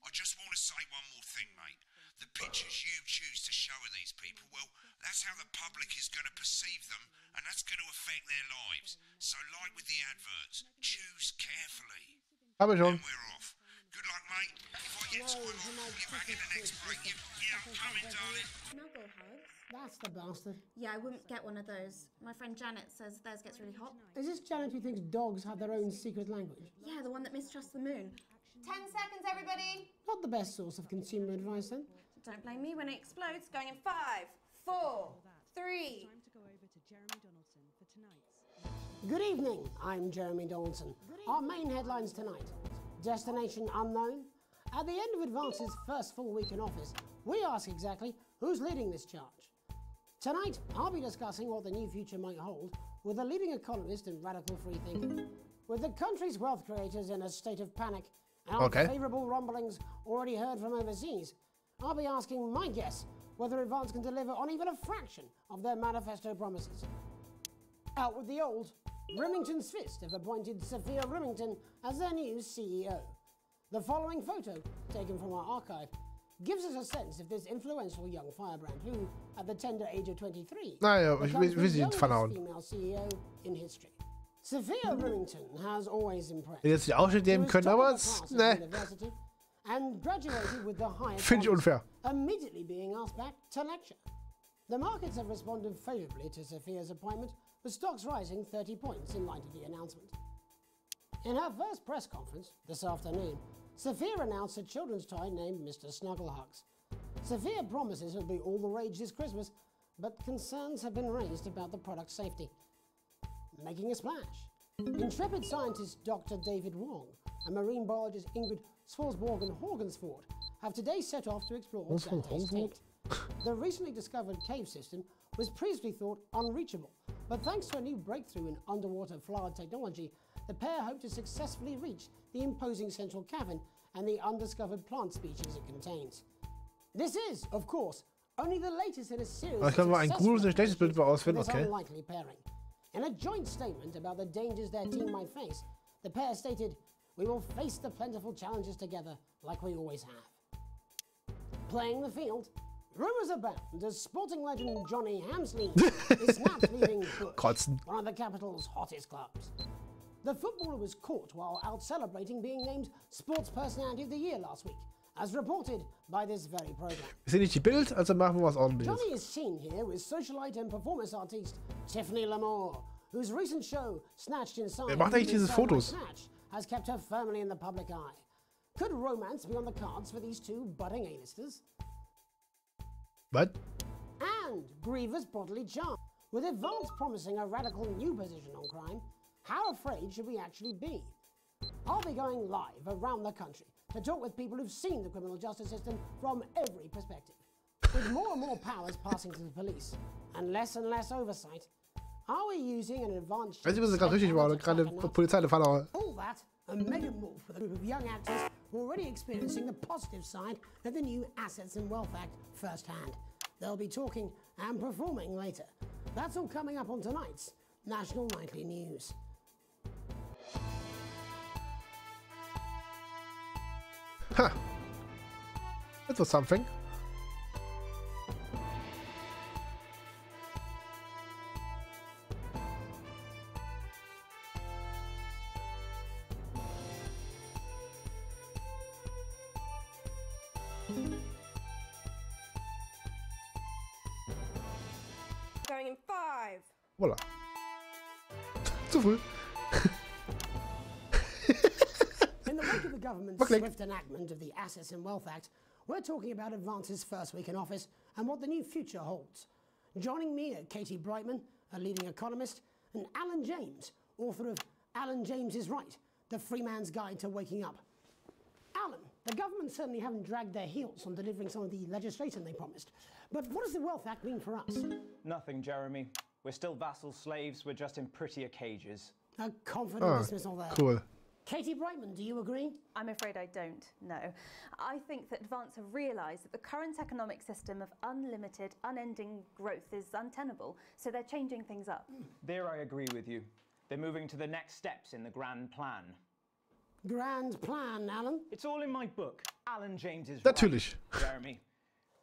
I just want to say one more thing, mate. The pictures you choose to show of these people, well, that's how the public is going to perceive them, and that's going to affect their lives. So like with the adverts, choose carefully. Habe schon. And we're off. Good luck, mate. If I get time off, I'll be back in the next break. Yeah, I'm coming, darling. Snuggle hugs? That's the bastard. Yeah, I wouldn't get one of those. My friend Janet says theirs gets really hot. Is this Janet who thinks dogs have their own secret language? Yeah, the one that mistrusts the moon. 10 seconds, everybody. Not the best source of consumer advice, then. Don't blame me when it explodes. Going in 5, 4, 3. Time to go over to Jeremy Donaldson for tonight's. Good evening, I'm Jeremy Donaldson. Our main headlines tonight. Destination unknown. At the end of Advance's first full week in office, we ask exactly who's leading this charge. Tonight, I'll be discussing what the new future might hold with a leading economist and radical free thinker. With the country's wealth creators in a state of panic and unfavourable rumblings already heard from overseas, I'll be asking my guess whether Advance can deliver on even a fraction of their manifesto promises. Out with the old, Remington's Fist have appointed Sophia Remington as their new CEO. The following photo, taken from our archive, gives us a sense of this influential young firebrand who, at the tender age of 23, becomes the youngest female CEO in history. Sophia Remington has always impressed. Jetzt die Ausschnitt nehmen können, aber ne. And graduated with the highest Finde ich unfair. immediately being asked back to lecture. The markets have responded favourably to Sophia's appointment, with stocks rising 30 points in light of the announcement. In her first press conference this afternoon, Sophia announced a children's toy named Mr. Snugglehugs. Sophia promises it'll be all the rage this Christmas, but concerns have been raised about the product's safety. Making a splash. Intrepid scientist Dr. David Wong and marine biologist Ingrid Swarsborg-Horgensford have today set off to explore Dante's Taint. The recently discovered cave system was previously thought unreachable, but thanks to a new breakthrough in underwater flower technology, the pair hope to successfully reach the imposing central cavern and the undiscovered plant species it contains. This is, of course, only the latest in a series Ich kann mal ein gutes und schlechtes Bild ausfinden, okay. unlikely pairing. In a joint statement about the dangers their team might face, the pair stated, "We will face the plentiful challenges together like we always have." Playing the field, rumours abound as sporting legend Johnny Hamsley is snapped leaving Bush, one of the capital's hottest clubs. The footballer was caught while out celebrating being named Sports Personality of the Year last week, as reported by this very program. Wir sehen nicht die Bild, also machen wir was Ordentliches. Johnny is seen here with socialite and performance artist Tiffany Lamore, whose recent show, Snatched Inside, Wer macht eigentlich diese Fotos? Snatch, has kept her firmly in the public eye. Could romance be on the cards for these two budding A-listers? What? And grievous bodily charm. With advance promising a radical new position on crime, how afraid should we actually be? I'll be going live around the country to talk with people who've seen the criminal justice system from every perspective. With more and more powers passing to the police and less oversight, are we using an advanced... Ich weiß nicht, was gerade richtig war, oder gerade Polizei der Fall. All that, a mega move for the group of young actors already experiencing the positive side of the new Assets and Wealth Act firsthand. They'll be talking and performing later. That's all coming up on tonight's National Nightly News. Ha! That was something. Going in 5. Voila. Zu früh. In the wake of the government's swift enactment of the Assets and Wealth Act, we're talking about Advance's first week in office and what the new future holds. Joining me are Katie Brightman, a leading economist, and Alan James, author of Alan James is Right, The Free Man's Guide to Waking Up. Alan, the government certainly haven't dragged their heels on delivering some of the legislation they promised. But what does the Wealth Act mean for us? Nothing, Jeremy. We're still vassal slaves, we're just in prettier cages. A confident dismissal there. Cool. Katie Brightman, do you agree? I'm afraid I don't, no. I think that Advance have realised that the current economic system of unlimited, unending growth is untenable, so they're changing things up. There I agree with you. They're moving to the next steps in the grand plan. Grand plan, Alan? It's all in my book, Alan James is Natürlich. Right, Jeremy.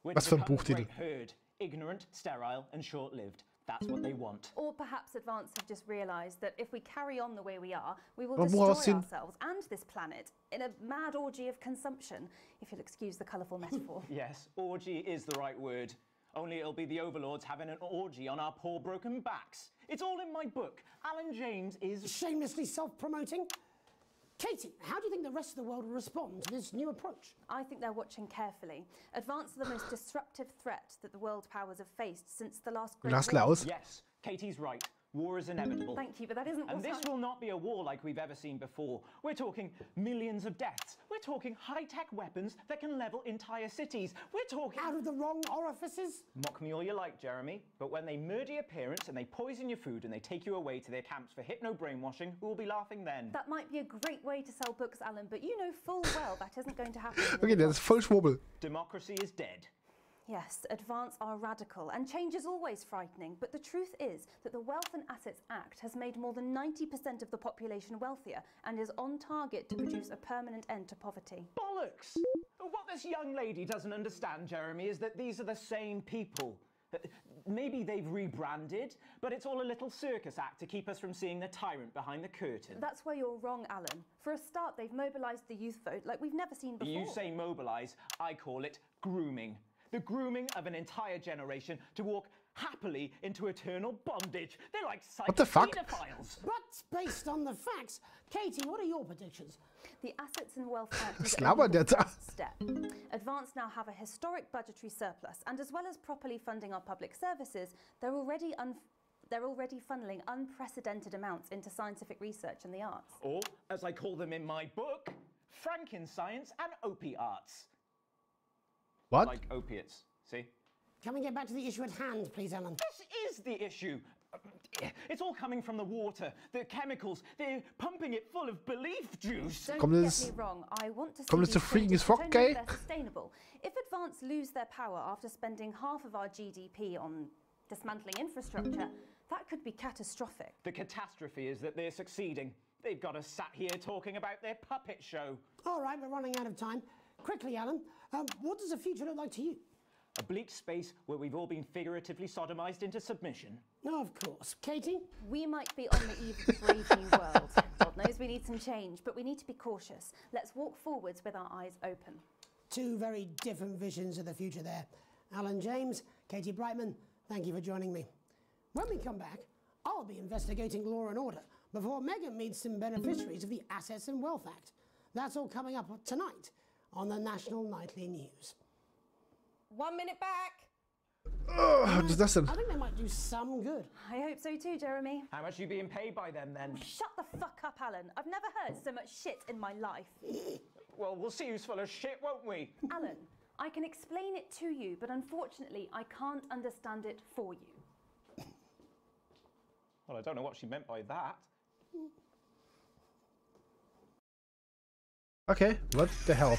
We're Was to für ein become a Buchtitel. great herd, ignorant, sterile and short-lived. That's what they want. Or perhaps Advance have just realised that if we carry on the way we are, we will Aber destroy woraus hin? ourselves and this planet in a mad orgy of consumption, if you'll excuse the colourful metaphor. Yes, orgy is the right word. Only it'll be the overlords having an orgy on our poor broken backs. It's all in my book. Alan James is... Shamelessly self-promoting? Katie, how do you think the rest of the world will respond to this new approach? I think they're watching carefully. Advance are the most disruptive threat that the world powers have faced since the last Great War. Yes, Katie's right. War is inevitable. Thank you, but that isn't And what this will not be a war like we've ever seen before. We're talking millions of deaths. We're talking high-tech weapons that can level entire cities. We're talking... Out of the wrong orifices? Mock me all you like, Jeremy, but when they murder your parents and they poison your food and they take you away to their camps for hypno-brainwashing, who will be laughing then? That might be a great way to sell books, Alan, but you know full well that isn't going to happen. Okay, der ist voll Schwurbel. Democracy is dead. Yes, Advance are radical, and change is always frightening, but the truth is that the Wealth and Assets Act has made more than 90% of the population wealthier and is on target to produce a permanent end to poverty. Bollocks! What this young lady doesn't understand, Jeremy, is that these are the same people. Maybe they've rebranded, but it's all a little circus act to keep us from seeing the tyrant behind the curtain. That's where you're wrong, Alan. For a start, they've mobilised the youth vote like we've never seen before. You say mobilise, I call it grooming. The grooming of an entire generation to walk happily into eternal bondage. They're like pedophiles. But based on the facts, Katie, what are your predictions? The Assets and Wealth Act is Was labert der da? step. Advance now have a historic budgetary surplus, and as well as properly funding our public services, they're already funneling unprecedented amounts into scientific research and the arts. Or, as I call them in my book, Frankenscience and opiates. What? Like opiates, see? Can we get back to the issue at hand, please, Alan? This is the issue. It's all coming from the water, the chemicals. They're pumping it full of belief juice. Don't get me wrong. I want to see Kommt es zu Freaking Frog, gell? they're sustainable. If Advance lose their power after spending half of our GDP on dismantling infrastructure, that could be catastrophic. The catastrophe is that they're succeeding. They've got us sat here talking about their puppet show. All right, we're running out of time. Quickly, Alan, what does the future look like to you? A bleak space where we've all been figuratively sodomized into submission. Oh, of course. Katie? We might be on the eve of a brave new world. God knows we need some change, but we need to be cautious. Let's walk forwards with our eyes open. Two very different visions of the future there. Alan James, Katie Brightman, thank you for joining me. When we come back, I'll be investigating law and order before Megan meets some beneficiaries of the Assets and Wealth Act. That's all coming up tonight on the National Nightly News. 1 minute back. Oh, was das denn? I think they might do some good. I hope so too, Jeremy. How much are you being paid by them then? Shut the fuck up, Alan. I've never heard so much shit in my life. Well, we'll see who's full of shit, won't we? Alan, I can explain it to you, but unfortunately, I can't understand it for you. Well, I don't know what she meant by that. Okay, what the hell?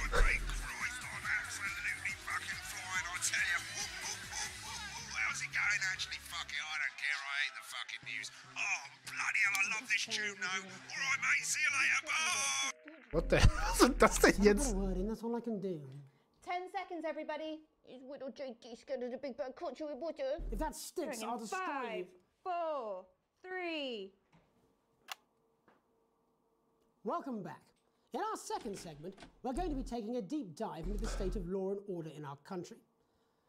How's it going actually? Fuck it, I don't care, I hate the fucking news. Oh, bloody hell, I love this tune though. Alright mate, see you later, bye! What the hell? Was ist das denn jetzt? That's all I can do. 10 seconds, everybody. Is little Jakey scared of the big bird caught you with water? If that sticks, I'll destroy you. 5, 4, 3. Welcome back. In our second segment, we're going to be taking a deep dive into the state of law and order in our country.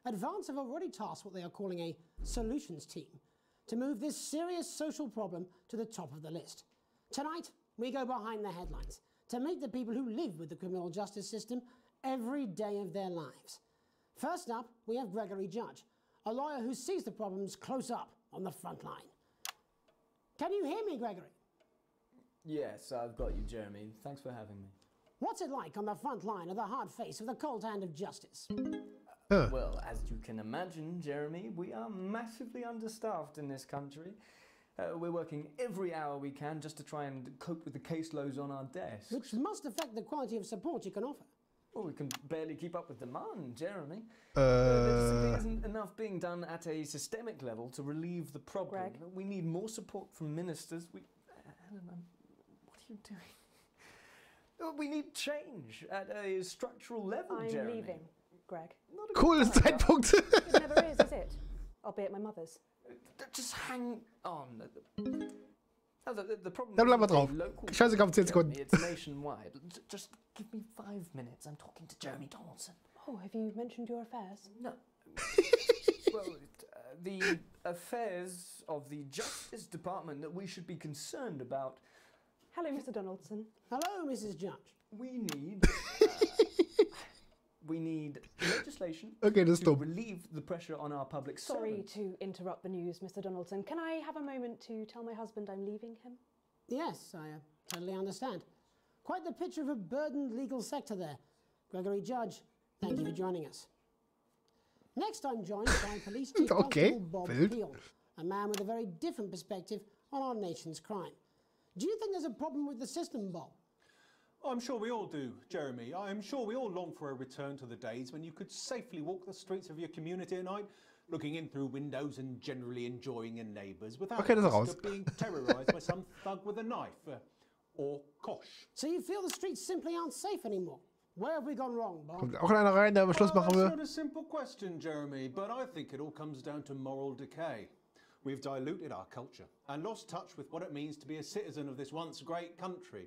Advance have already tasked what they are calling a solutions team to move this serious social problem to the top of the list. Tonight, we go behind the headlines to meet the people who live with the criminal justice system every day of their lives. First up, we have Gregory Judge, a lawyer who sees the problems close up on the front line. Can you hear me, Gregory? Yes, I've got you, Jeremy. Thanks for having me. What's it like on the front line of the hard face of the cold hand of justice? Well, as you can imagine, Jeremy, we are massively understaffed in this country. We're working every hour we can just to try and cope with the caseloads on our desks. Which must affect the quality of support you can offer. Well, we can barely keep up with demand, Jeremy. There simply isn't enough being done at a systemic level to relieve the problem. Greg? We need more support from ministers. Helen, what are you doing? We need change at a structural level, Jeremy. I'm leaving, Greg. Cooles Zeitpunkt. It never is it? I'll be at my mother's. Just hang on. The problem Dann bleiben wir is drauf. local Scheißegal, 10 Sekunden. It's nationwide. Just give me 5 minutes. I'm talking to Jeremy Donaldson. Oh, have you mentioned your affairs? No. Well, the affairs of the Justice Department that we should be concerned about. Hello, Mr. Donaldson. Hello, Mrs. Judge. We need legislation Okay, das ist to dumm. relieve the pressure on our public Sorry servants. to interrupt the news, Mr. Donaldson. Can I have a moment to tell my husband I'm leaving him? Yes, I totally understand. Quite the picture of a burdened legal sector there. Gregory Judge, thank you for joining us. Next, I'm joined by Police Chief Okay, Constable Bob wild. Peel, a man with a very different perspective on our nation's crime. Do you think there's a problem with the system, Bob? I'm sure we all do, Jeremy. I'm sure we all long for a return to the days when you could safely walk the streets of your community at night, looking in through windows and generally enjoying your neighbours without Okay, das ist the raus. risk of being terrorised by some thug with a knife. Or kosh. So you feel the streets simply aren't safe anymore? Where have we gone wrong, Bob? Kommt auch einer rein, der am Schluss machen That's will. not a simple question, Jeremy, but I think it all comes down to moral decay. We've diluted our culture and lost touch with what it means to be a citizen of this once great country.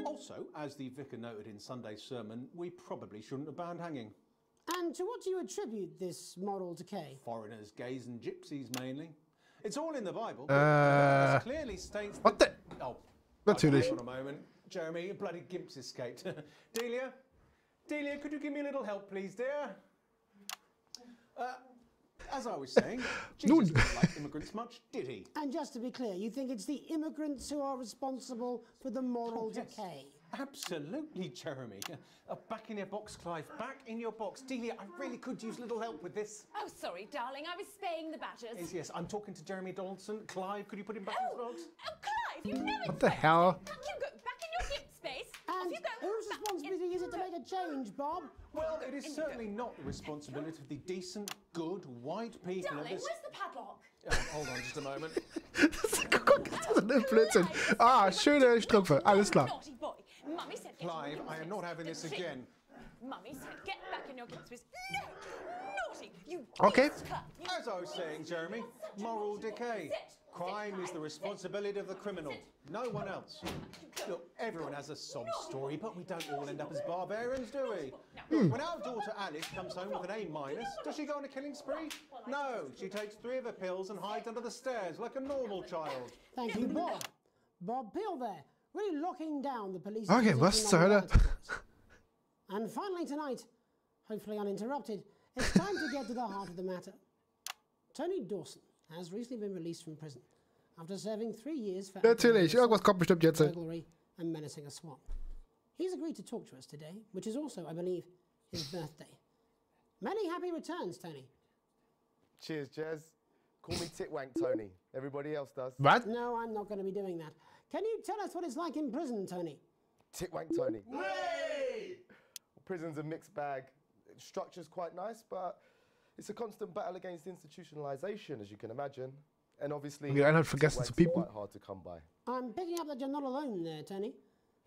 Also, as the vicar noted in Sunday's sermon, we probably shouldn't have banned hanging. And to what do you attribute this moral decay? Foreigners, gays and gypsies mainly. It's all in the Bible. Äh, It clearly states what that... Oh, Natürlich. Hang on a moment. Jeremy, your bloody gimp's escaped. Delia, could you give me a little help, please, dear? as I was saying, Jesus didn't like immigrants much, did he? And just to be clear, you think it's the immigrants who are responsible for the moral decay? Absolutely, Jeremy. Back in your box, Clive. Back in your box. Delia, I really could use a little help with this. Oh, sorry, darling. I was spaying the badgers. Yes, I'm talking to Jeremy Donaldson. Clive, could you put him back in the box? Oh, Clive, you know it. What the hell? You go back in your hip space. And Off you go. whose responsibility is it to make a change, Bob? Well, it is certainly not the responsibility of the decent, good, white people Darling, of this... where's the padlock? Hold on just a moment. Guck, das ist ein Blödsinn. Ah, schöne Strümpfe. Alles klar. Naughty boy. Mummy said get Clive, I am not having this again. Mummy said get back in your hip space. No! Naughty! You Okay. As I was saying, Jeremy, moral decay. Crime is the responsibility of the criminal, no one else. Look, everyone has a sob story, but we don't all end up as barbarians, do we? Look, when our daughter Alice comes home with an A-, does she go on a killing spree? No, she takes 3 of her pills and hides under the stairs like a normal child. Thank you, Bob. Bob Peel there, really locking down the police. Okay, was zur Hölle? And finally tonight, hopefully uninterrupted, it's time to get to the heart of the matter. Tony Dawson has recently been released from prison after serving 3 years for Natürlich, irgendwas kommt bestimmt jetzt. burglary and menacing a swamp. He's agreed to talk to us today, which is also, I believe, his birthday. Many happy returns, Tony. Cheers, Jez. Call me Titwank Tony. Everybody else does. What? No, I'm not going to be doing that. Can you tell us what it's like in prison, Tony? Titwank Tony. Hey! Prison's a mixed bag. Structure's quite nice, but it's a constant battle against institutionalization, as you can imagine. And obviously, Die Einheit vergessen zu piepen. quite hard to come by. I'm picking up that you're not alone there, Tony.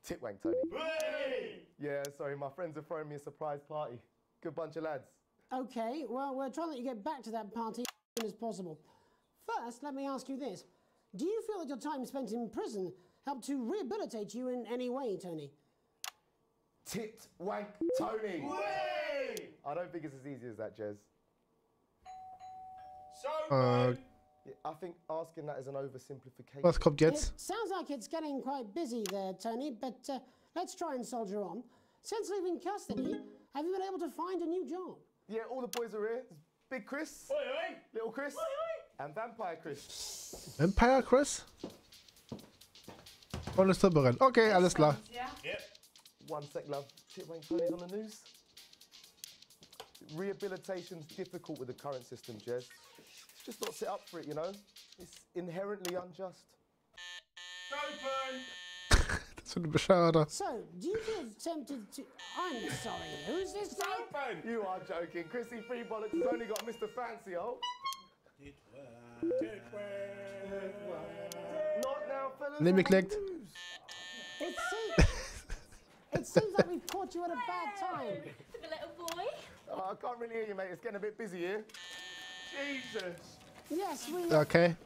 Titwank Tony. Hey! Yeah, sorry, my friends are throwing me a surprise party. Good bunch of lads. Okay, well, we're trying to let you get back to that party as soon as possible. First, let me ask you this. Do you feel that your time spent in prison helped to rehabilitate you in any way, Tony? Titwank Tony. Hey! I don't think it's as easy as that, Jez. Yeah, I think asking that is an oversimplification. Was kommt jetzt? It sounds like it's getting quite busy there, Tony, but let's try and soldier on. Since leaving custody, have you been able to find a new job? Yeah, all the boys are here. Big Chris, Little Chris, and Vampire Chris. Vampire Chris? Und ist verbrennt. Okay, alles klar. Yep. One sec, love. Titwank Tony's on the news. Rehabilitation's difficult with the current system, Jez. It's just not set up for it, you know? It's inherently unjust. Open! Das ist eine Bescheuerte. So, do you feel tempted to... I'm sorry, who's this? Open! You are joking. Chrissy Free Bollocks has only got Mr. Fancy, oh. Not now, fellas. Nehme geklickt. It seems like we've caught you at a bad time. For the little boy. Oh, I can't really hear you, mate. It's getting a bit busy here. Jesus. Yes, we... Okay.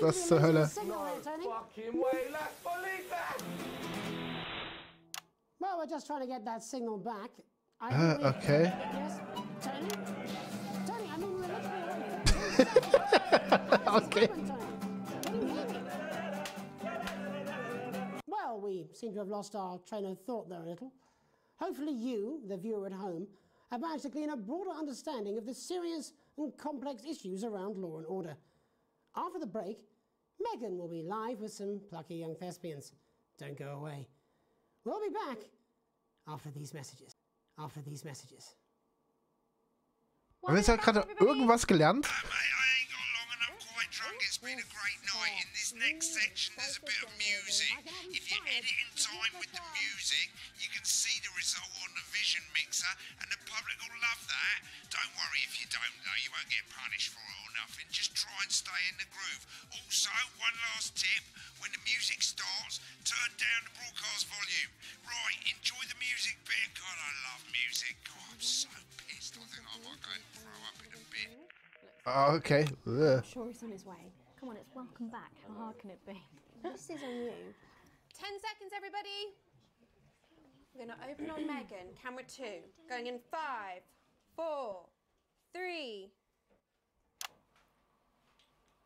Was zur Hölle? No fucking way, let's believe that! Well, we're just trying to get that signal back. Okay. Yes, Tony? Tony, I mean, we're literally... Okay. Well, we seem to have lost our train of thought there a little. Hopefully you, the viewer at home, have managed to glean a broader understanding of the serious and complex issues around law and order. After the break, Megan will be live with some plucky young thespians. Don't go away. We'll be back after these messages. After these messages. Haben wir jetzt gerade irgendwas gelernt? It's been a great night. In this next section, there's a bit of music. If you edit in time with the music, you can see the result on the Vision Mixer, and the public will love that. Don't worry if you don't, though. You won't get punished for it or nothing. Just try and stay in the groove. Also, one last tip. When the music starts, turn down the broadcast volume. Right, enjoy the music bit. God, I love music. God, I'm so pissed. I think I might go and throw up in a bit. Okay. I'm sure he's on his way. Come on, it's welcome back. How hard can it be? This is on you. 10 seconds, everybody. We're going to open on Megan. Camera 2. Going in 5, 4, 3.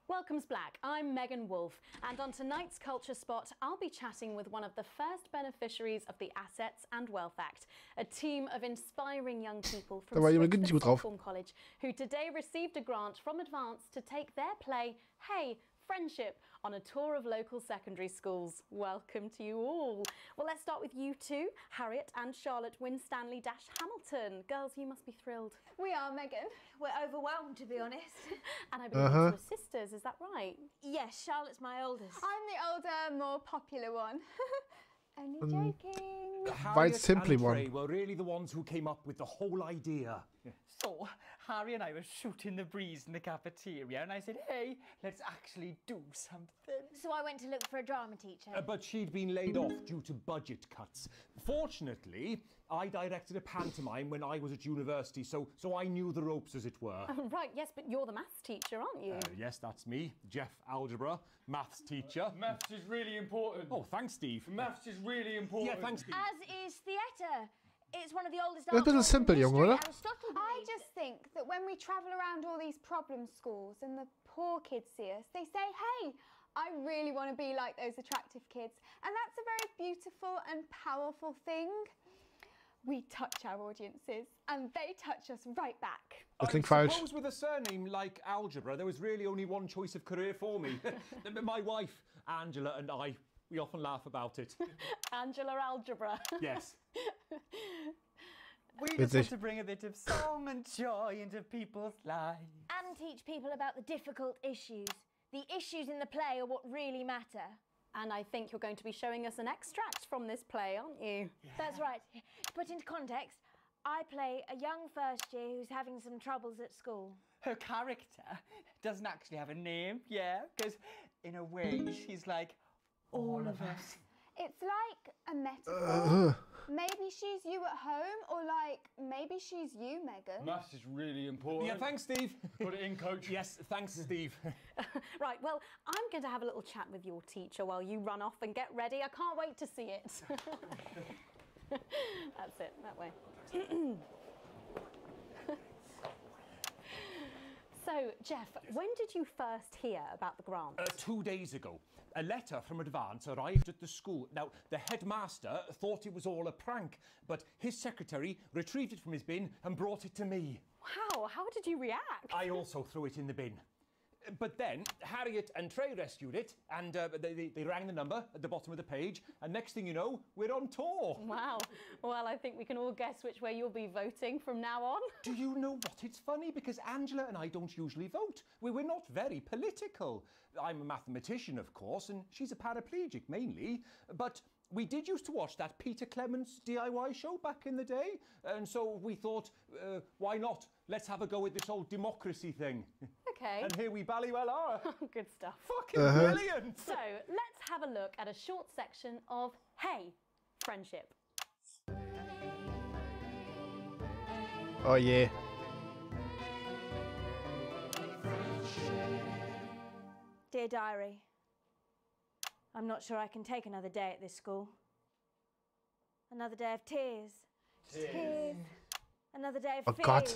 Welcome's Black, I'm Megan Wolf, and on tonight's Culture Spot, I'll be chatting with one of the first beneficiaries of the Assets and Wealth Act, a team of inspiring young people from Sixth Form College who today received a grant from Advance to take their play, Hey, Friendship, on a tour of local secondary schools. Welcome to you all. Well, let's start with you two, Harriet and Charlotte Winstanley-Hamilton. Girls, you must be thrilled. We are, Megan. We're overwhelmed, to be honest. And I believe you two are sisters, is that right? Yes, Charlotte's my oldest. I'm the older, more popular one. Only joking. Harriet simply and one. Trey were really the ones who came up with the whole idea. So, Harry and I were shooting the breeze in the cafeteria, and I said, hey, let's actually do something. So I went to look for a drama teacher. But she'd been laid off due to budget cuts. Fortunately, I directed a pantomime when I was at university, so I knew the ropes, as it were. Oh, right, yes, but you're the maths teacher, aren't you? Yes, that's me, Jeff Algebra, maths teacher. Maths is really important. Oh, thanks, Steve. Maths is really important. Yeah, thanks, Steve. As is theatre. It's one of the oldest Das ist ein bisschen simpel, Junge, oder? I just think that when we travel around all these problem schools and the poor kids see us, they say, hey, I really want to be like those attractive kids. And that's a very beautiful and powerful thing. We touch our audiences and they touch us right back. Das klingt I falsch. suppose with a surname like Algebra, there was really only one choice of career for me. My wife, Angela, and I, we often laugh about it. Angela Algebra. Yes. We just want to bring a bit of song and joy into people's lives. And teach people about the difficult issues. The issues in the play are what really matter. And I think you're going to be showing us an extract from this play, aren't you? Yeah. That's right. To put into context, I play a young first year who's having some troubles at school. Her character doesn't actually have a name, yeah, because in a way she's like all of us. It's like a metaphor. Maybe she's you at home, or like maybe she's you, Megan. Maths is really important. Yeah, thanks, Steve. Put it in, coach. Yes, thanks, Steve. Right, well, I'm going to have a little chat with your teacher while you run off and get ready. I can't wait to see it. That's it, that way. So, Jeff, when did you first hear about the grant? 2 days ago. A letter from Advance arrived at the school. Now, the headmaster thought it was all a prank, but his secretary retrieved it from his bin and brought it to me. Wow, how did you react? I also threw it in the bin. But then Harriet and Trey rescued it, and they rang the number at the bottom of the page, and next thing you know, we're on tour. Wow. Well, I think we can all guess which way you'll be voting from now on. Do you know what? It's funny because Angela and I don't usually vote. We're not very political. I'm a mathematician, of course, and she's a paraplegic mainly, but we did used to watch that Peter Clements DIY show back in the day, and so we thought, why not? Let's have a go at this old democracy thing. Okay. And here we bally well are. Good stuff. Fucking brilliant. So, let's have a look at a short section of Hey, Friendship. Oh, yeah. Dear Diary, I'm not sure I can take another day at this school. Another day of tears. Tears. Another day of fears. God.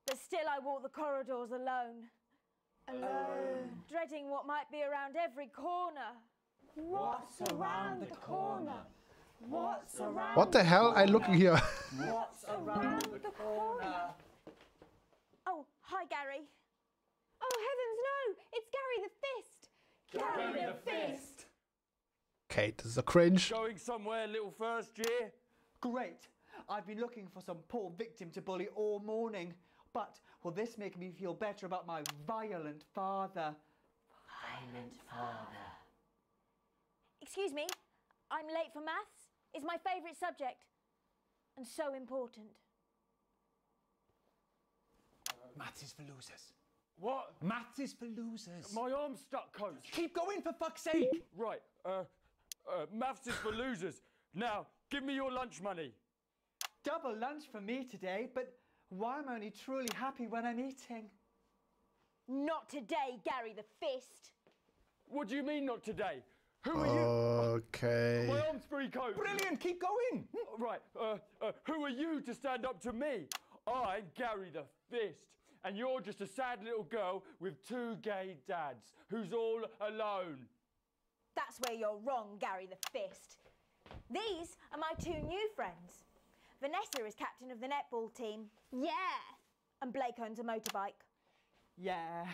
But still I walk the corridors alone. Alone. Dreading what might be around every corner. What's around the corner? What's around What the hell? I look here. What's around the corner? Oh, hi Gary. Oh heavens no! It's Gary the Fist! Gary the Fist! Okay, this is a cringe. Going somewhere, little first year? Great. I've been looking for some poor victim to bully all morning. But will this make me feel better about my violent father? Violent father. Excuse me, I'm late for maths. It's my favourite subject. And so important. Maths is for losers. What? Maths is for losers. My arm's stuck, coach. Keep going, for fuck's sake. Right, maths is for losers. Now, give me your lunch money. Double lunch for me today, but why am I only truly happy when I'm eating? Not today, Gary the Fist. What do you mean not today? Who are you? Okay. My arm's free, coach. Brilliant, keep going. Right, who are you to stand up to me? I'm Gary the Fist, And you're just a sad little girl with 2 gay dads who's all alone. That's where you're wrong, Gary the Fist. These are my 2 new friends. Vanessa is captain of the netball team. Yeah. And Blake owns a motorbike. Yeah.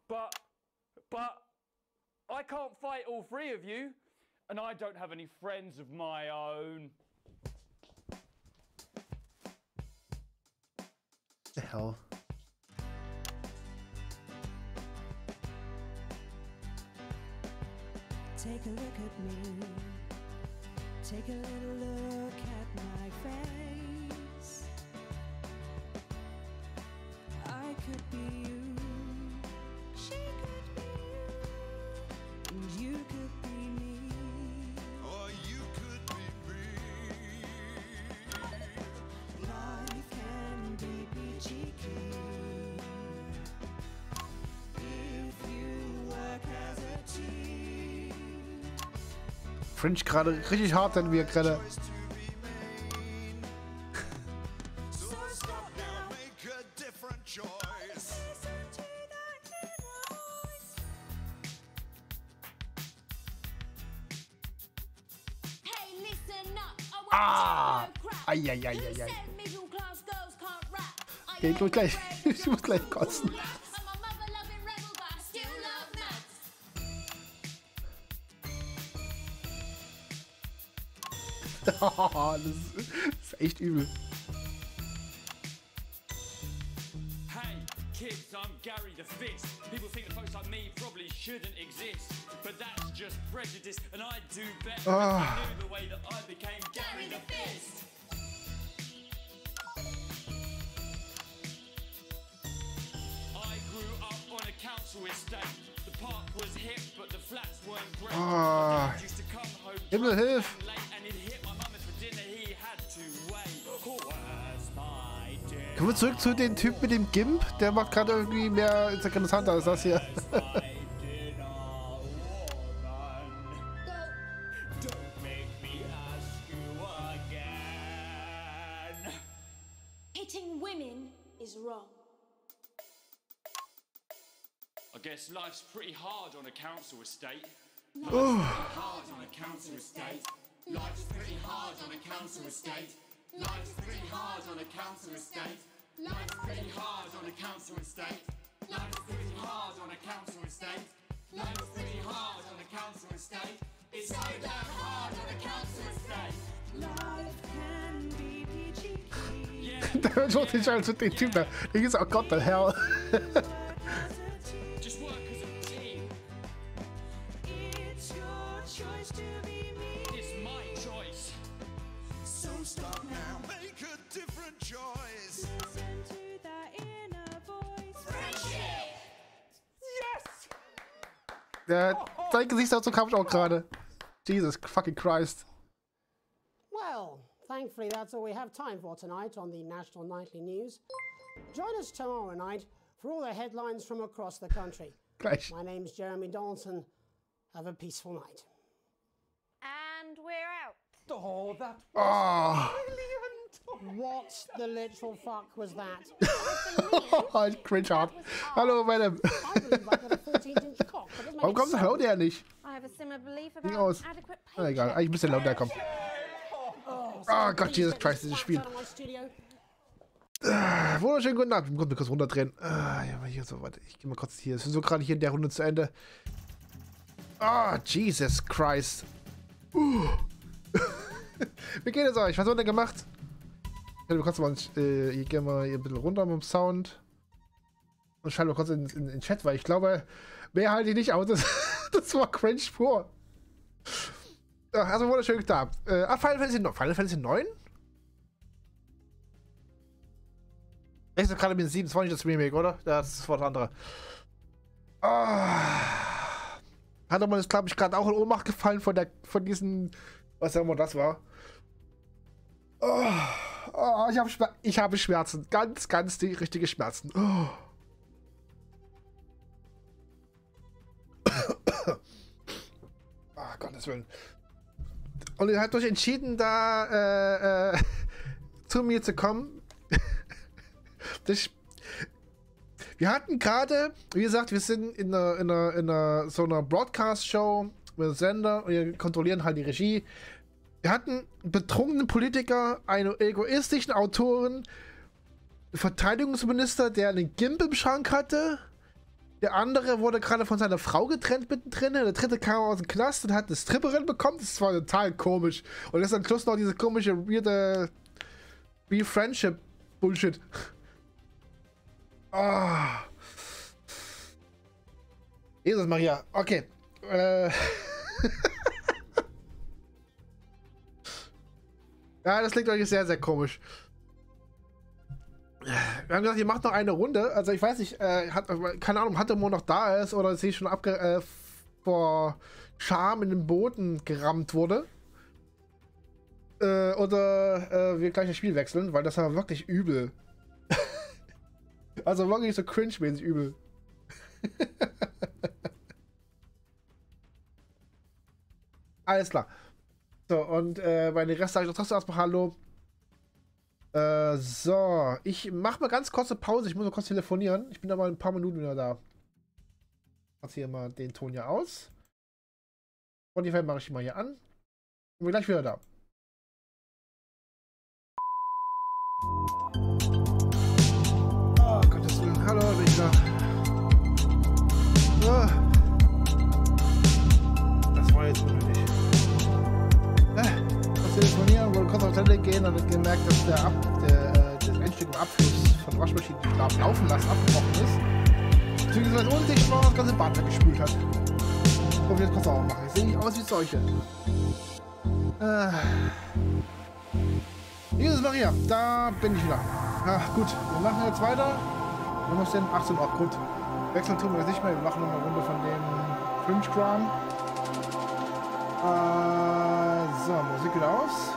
But I can't fight all 3 of you, and I don't have any friends of my own. The hell? Take a look at me. Take a little look at my face. I could be you. She could be you. And you could be me. Or you could be me. Life can be peachy keen if you work as a team. Fringe gerade richtig hart, denn wir gerade. Ah! Eieieiei. Okay, ich muss gleich. Ich muss gleich kotzen. Das ist echt übel. Hey, kids, I'm Gary the Fist. People think that folks like me probably shouldn't exist. But that's just prejudice, and I do better if I knew the way that I became Gary the Fist. I grew up on a council estate. The park was hip, but the flats weren't great. My dad used to come home Himmel, hilf! late, and he'd hit my mum for dinner. He had to wait. Where's my dinner? Kommen wir zurück zu dem Typ mit dem Gimp. Der macht gerade irgendwie mehr interessanter als das hier. Hitting women is wrong. I guess life's pretty hard on a council estate. Oh. Life's pretty hard on a council estate. Life's pretty hard on a council estate. Life's pretty hard on a council estate. Life's pretty hard on a council estate. Life's pretty hard on a council estate. Life's pretty hard on a council estate. It's so damn hard on a council estate. Life can be peachy keen. Der hört schon nicht als den Typ da. Der ist, oh Gott, the hell. Just work as a team. It's your choice to be me. It's my choice. So stop now, make a different choice. Listen to that inner voice. Friendship! Yes! Sein Gesichtsausdruck habe ich auch gerade. Jesus fucking Christ. Well, thankfully that's all we have time for tonight on the National Nightly News. Join us tomorrow night for all the headlines from across the country. Gleich. My name's Jeremy Donaldson. Have a peaceful night. And we're out. Oh, that Oh. What the literal fuck was that? Cringe hart. Hallo, Madam. I believe I got a 14-inch cock. But doesn't make Warum it kommst du so. der nicht? I have a similar belief Ging about aus. adequate Na egal, eigentlich müsste lauter kommen. Oh Gott, Jesus Christ, dieses Spiel. Wunderschönen guten Abend. Ich muss mich kurz runterdrehen. Ja, mal hier so, warte. Ich gehe mal kurz hier. Wir sind so gerade hier in der Runde zu Ende. Ah, Jesus Christ. Wie geht es euch? Was habt ihr denn gemacht? Du kannst mal, hier gehen wir hier ein bisschen runter mit dem Sound. Und schreibe mal kurz in den Chat, weil ich glaube, mehr halte ich nicht aus. Das war cringe pur. Ja, also wunderschön getan. Final Fantasy 9? Ich bin gerade mit dem 27 das Remake, oder? Das war das andere. Hat aber das, glaube ich, gerade auch in Ohnmacht gefallen von diesen, was auch immer das war. Ich habe Schmerzen. Ganz die richtige Schmerzen. Gottes Willen. Und ihr habt euch entschieden, da zu mir zu kommen. Wir hatten gerade, wie gesagt, wir sind in so einer Broadcast-Show mit einem Sender und wir kontrollieren halt die Regie. Wir hatten einen betrunkenen Politiker, einen egoistischen Autoren, einen Verteidigungsminister, der einen Gimp im Schrank hatte. Der andere wurde gerade von seiner Frau getrennt mittendrin. Der dritte kam aus dem Knast und hat eine Stripperin bekommen. Das war total komisch. Und das ist am Schluss noch diese komische, weirde Friendship-Bullshit. Ah. Jesus Maria. Okay. Ja, das klingt euch sehr, sehr komisch. Wir haben gesagt, ihr macht noch eine Runde. Also ich weiß nicht, keine Ahnung, ob Hattemon noch da ist oder sie schon vor Scham in den Boden gerammt wurde. Oder wir gleich das Spiel wechseln, weil das war wirklich übel. Also wirklich so cringe-mäßig übel. Alles klar. So, und bei den Rest sage ich doch trotzdem erstmal Hallo. So, ich mache mal ganz kurze Pause. Ich muss mal kurz telefonieren. Ich bin da mal ein paar Minuten wieder da. Ich mache hier mal den Ton hier aus. Spotify mache ich mal hier an. Und bin gleich wieder da. Oh, Gottes Willen. Hallo, bin ich da. Das war jetzt unnötig. Telefonieren, wollte kurz auf Toilette gehen und gemerkt, dass das Endstück im Abfluss von der Waschmaschine, die ich laufen lassen, abgebrochen ist. Beziehungsweise undicht war, das ganze Bad weggespült hat. Und wir jetzt kurz sauber machen. Ich sehe nicht aus wie solche. Jesus Maria, da bin ich wieder. Ach gut, wir machen jetzt weiter. Wir müssen den 18 Uhr. Gut. Wechseln tun wir jetzt nicht mehr. Wir machen noch eine Runde von dem Fringe-Kram. So, Musik wieder aus.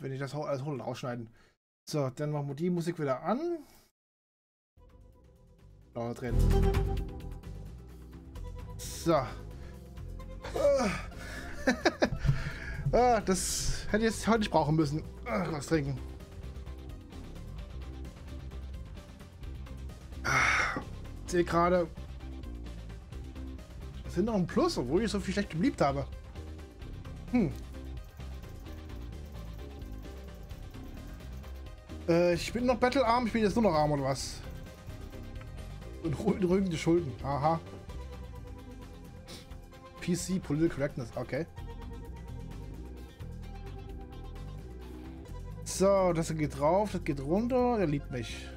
Wenn ich das alles hole und rausschneiden. So, dann machen wir die Musik wieder an. Lauter drin. So. Das hätte ich jetzt heute nicht brauchen müssen. Was trinken. Ich sehe gerade. Das sind noch ein Plus, obwohl ich so viel schlecht geliebt habe. Ich bin noch battlearm, ich bin jetzt nur noch arm oder was? Und rügen die Schulden. Aha. PC, Political Correctness, okay. So, das geht drauf, das geht runter, der liebt mich.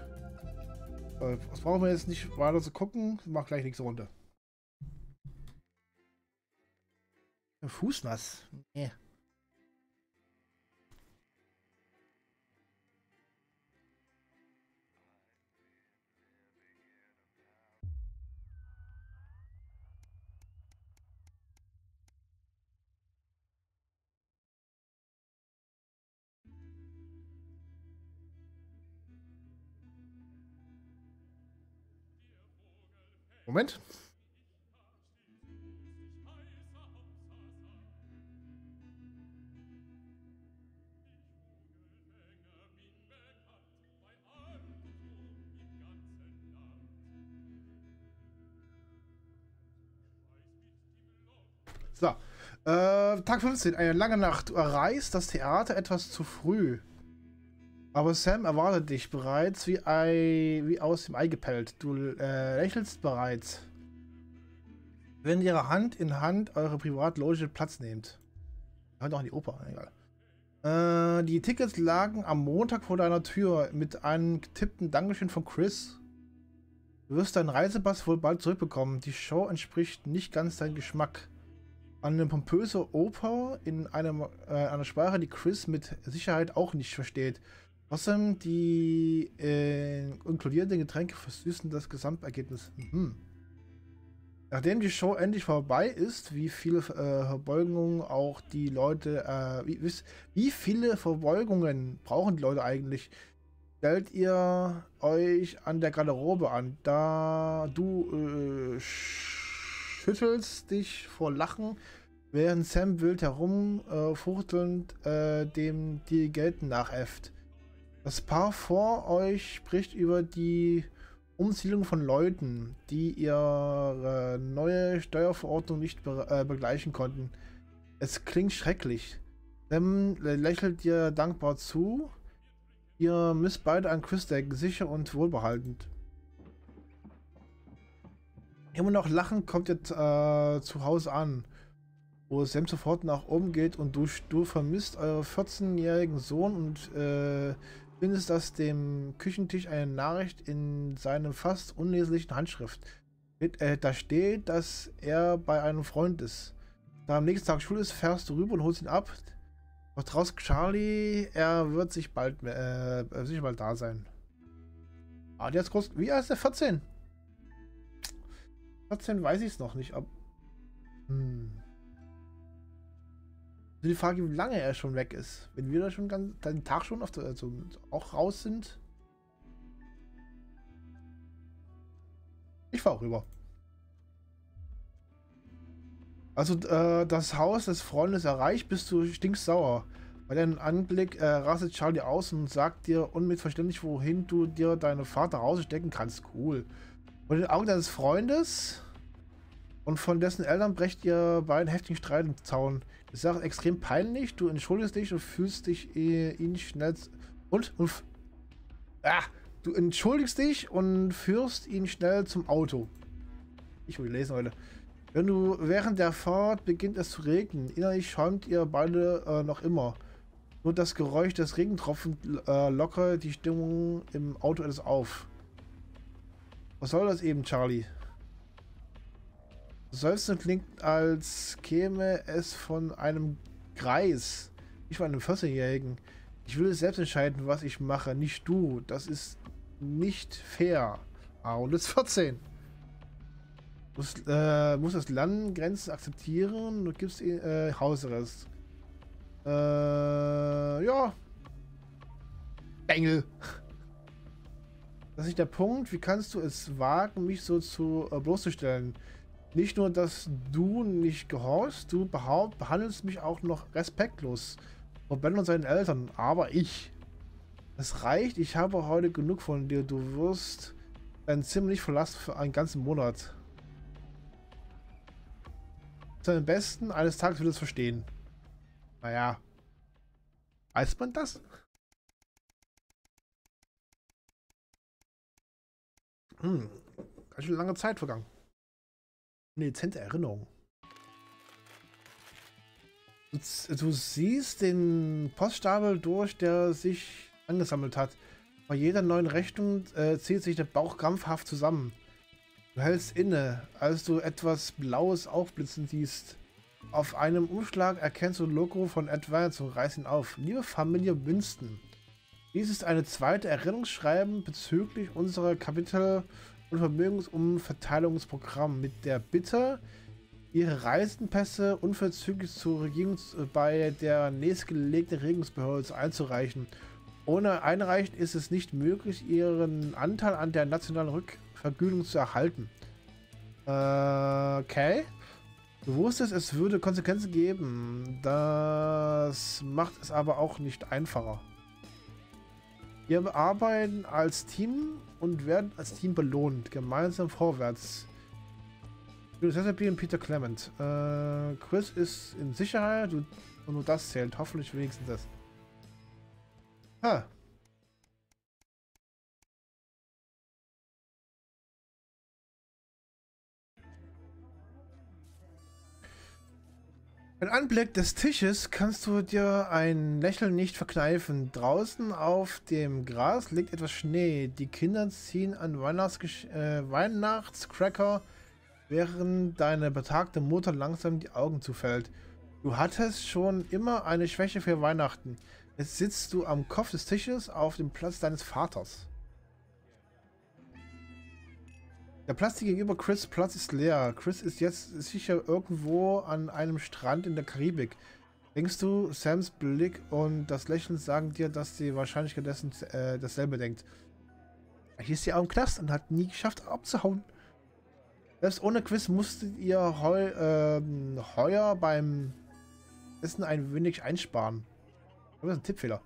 Was brauchen wir jetzt nicht weiter zu gucken? Ich mach gleich nichts runter. Fußnass. Nee. Moment. So, Tag 15, eine lange Nacht. Du erreichst das Theater etwas zu früh. Aber Sam erwartet dich bereits wie aus dem Ei gepellt. Du lächelst bereits. Wenn ihre Hand in Hand eure Privatloge Platz nehmt. Hört auch in die Oper, egal. Die Tickets lagen am Montag vor deiner Tür mit einem getippten Dankeschön von Chris. Du wirst deinen Reisepass wohl bald zurückbekommen. Die Show entspricht nicht ganz deinem Geschmack. Eine pompöse Oper in einer Sprache, die Chris mit Sicherheit auch nicht versteht. Außerdem die inkludierenden Getränke versüßen das Gesamtergebnis. Nachdem die Show endlich vorbei ist, wie viele Verbeugungen auch die Leute, wie viele Verbeugungen brauchen die Leute eigentlich? Stellt ihr euch an der Garderobe an, da du schüttelst dich vor Lachen, während Sam wild herumfuchtelnd dem Dirigenten nachäfft. Das Paar vor euch spricht über die Umsiedlung von Leuten, die ihre neue Steuerverordnung nicht begleichen konnten. Es klingt schrecklich. Sam lächelt dir dankbar zu. Ihr müsst beide an Chris denken, sicher und wohlbehalten. Immer noch lachend kommt ihr zu Hause an, wo Sam sofort nach oben geht und du vermisst euren 14-jährigen Sohn und findest aus dem Küchentisch eine Nachricht in seiner fast unleslichen Handschrift. Da steht, dass er bei einem Freund ist. Da am nächsten Tag Schule ist, fährst du rüber und holst ihn ab. Vertraust Charlie, er wird sich bald da sein. Ah, der ist groß. Wie alt ist der? 14? 14 weiß ich es noch nicht, ob. Die Frage, wie lange er schon weg ist. Wenn wir da schon den Tag schon auf der, also auch raus sind. Ich fahr auch rüber. Also das Haus des Freundes erreicht, bist du stinksauer. Bei deinem Anblick rastet Charlie aus und sagt dir unmissverständlich, wohin du dir deinen Vater rausstecken kannst. Cool. Von den Augen deines Freundes und von dessen Eltern brecht ihr beiden heftigen Streit im Zaun. Die Sache ist extrem peinlich, du entschuldigst dich und fühlst dich ihn schnell du entschuldigst dich und führst ihn schnell zum Auto. Ich will lesen heute. Während der Fahrt beginnt es zu regnen. Innerlich schäumt ihr beide noch immer. Nur das Geräusch des Regentropfens lockert die Stimmung im Auto etwas auf. Was soll das eben, Charlie? Seufzen klingt, als käme es von einem Greis, nicht von einem 14-Jährigen. Ich will selbst entscheiden, was ich mache, nicht du. Das ist nicht fair. Ah, und ist 14. Muss das Landgrenzen akzeptieren. Du gibst Hausarrest. Ja. Engel. Das ist nicht der Punkt. Wie kannst du es wagen, mich so bloßzustellen? Nicht nur, dass du nicht gehorchst, du behandelst mich auch noch respektlos. Vor Ben und seinen Eltern. Aber ich. Es reicht. Ich habe heute genug von dir. Du wirst dein Zimmer nicht verlassen für einen ganzen Monat. Am besten, eines Tages wird es verstehen. Naja. Weiß man das? Ganz schön lange Zeit vergangen. Eine dezente Erinnerung. Du siehst den Poststapel durch, der sich angesammelt hat. Bei jeder neuen Rechnung zieht sich der Bauch krampfhaft zusammen. Du hältst inne, als du etwas Blaues aufblitzen siehst. Auf einem Umschlag erkennst du das Logo von Advance und reißt ihn auf. Liebe Familie Winston, dies ist eine zweite Erinnerungsschreiben bezüglich unserer Kapital- und Vermögensumverteilungsprogramm mit der Bitte, ihre Reisepässe unverzüglich bei der nächstgelegenen Regierungsbehörde einzureichen. Ohne Einreichen ist es nicht möglich, ihren Anteil an der nationalen Rückvergütung zu erhalten. Okay. Du wusstest, es würde Konsequenzen geben. Das macht es aber auch nicht einfacher. Wir arbeiten als Team und werden als Team belohnt. Gemeinsam vorwärts. Giuseppe und Peter Clement. Chris ist in Sicherheit und nur das zählt. Hoffentlich wenigstens das. Ha. Beim Anblick des Tisches kannst du dir ein Lächeln nicht verkneifen. Draußen auf dem Gras liegt etwas Schnee. Die Kinder ziehen an Weihnachtscracker, während deine betagte Mutter langsam die Augen zufällt. Du hattest schon immer eine Schwäche für Weihnachten. Jetzt sitzt du am Kopf des Tisches auf dem Platz deines Vaters. Der Platz gegenüber Chris' Platz ist leer. Chris ist jetzt sicher irgendwo an einem Strand in der Karibik. Denkst du, Sams Blick und das Lächeln sagen dir, dass sie wahrscheinlich dessen dasselbe denkt. Hier ist sie auch im Knast und hat nie geschafft abzuhauen. Selbst ohne Quiz musstet ihr heuer beim Essen ein wenig einsparen. Das ist ein Tippfehler.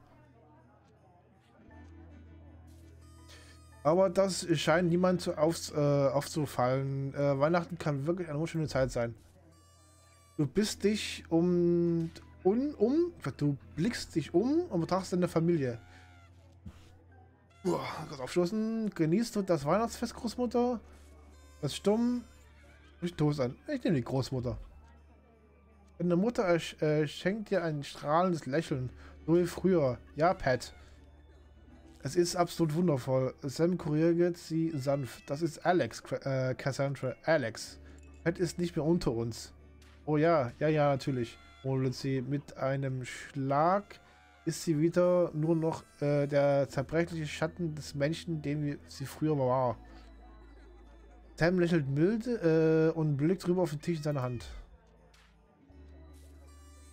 Aber das scheint niemand aufzufallen. Weihnachten kann wirklich eine schöne Zeit sein. Du blickst dich um und betrachtest deine Familie. Kurz aufstoßen. Genießt du das Weihnachtsfest, Großmutter? Das stumm. Ich stoße an. Ich nehme die Großmutter. Deine Mutter schenkt dir ein strahlendes Lächeln. So wie früher. Ja, Pat. Es ist absolut wundervoll. Sam korrigiert sie sanft. Das ist Alex, Cassandra. Alex. Pat ist nicht mehr unter uns. Oh ja, ja, natürlich. Murmelt sie. Mit einem Schlag ist sie wieder nur noch der zerbrechliche Schatten des Menschen, dem sie früher war. Sam lächelt milde und blickt rüber auf den Tisch in seiner Hand.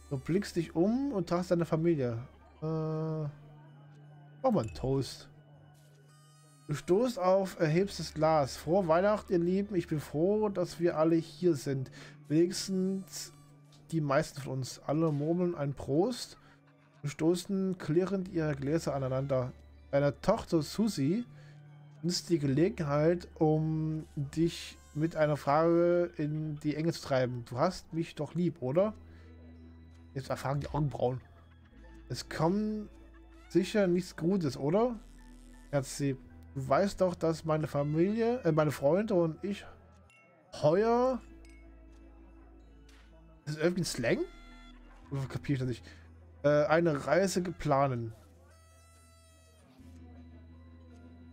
Du blickst dich um und tragst deine Familie. Mach mal einen Toast. Du stoßt auf, erhebst das Glas. Frohe Weihnachten, ihr Lieben. Ich bin froh, dass wir alle hier sind. Wenigstens die meisten von uns. Alle murmeln ein Prost und stoßen klirrend ihre Gläser aneinander. Deine Tochter Susie nutzt die Gelegenheit, um dich mit einer Frage in die Enge zu treiben. Du hast mich doch lieb, oder? Jetzt erfahren die Augenbrauen. Es kommt sicher nichts Gutes, oder? Herz sie. Du weißt doch, dass meine Familie, meine Freunde und ich heuer. Ist das irgendwie ein Slang? Kapiere ich das nicht. Eine Reise planen.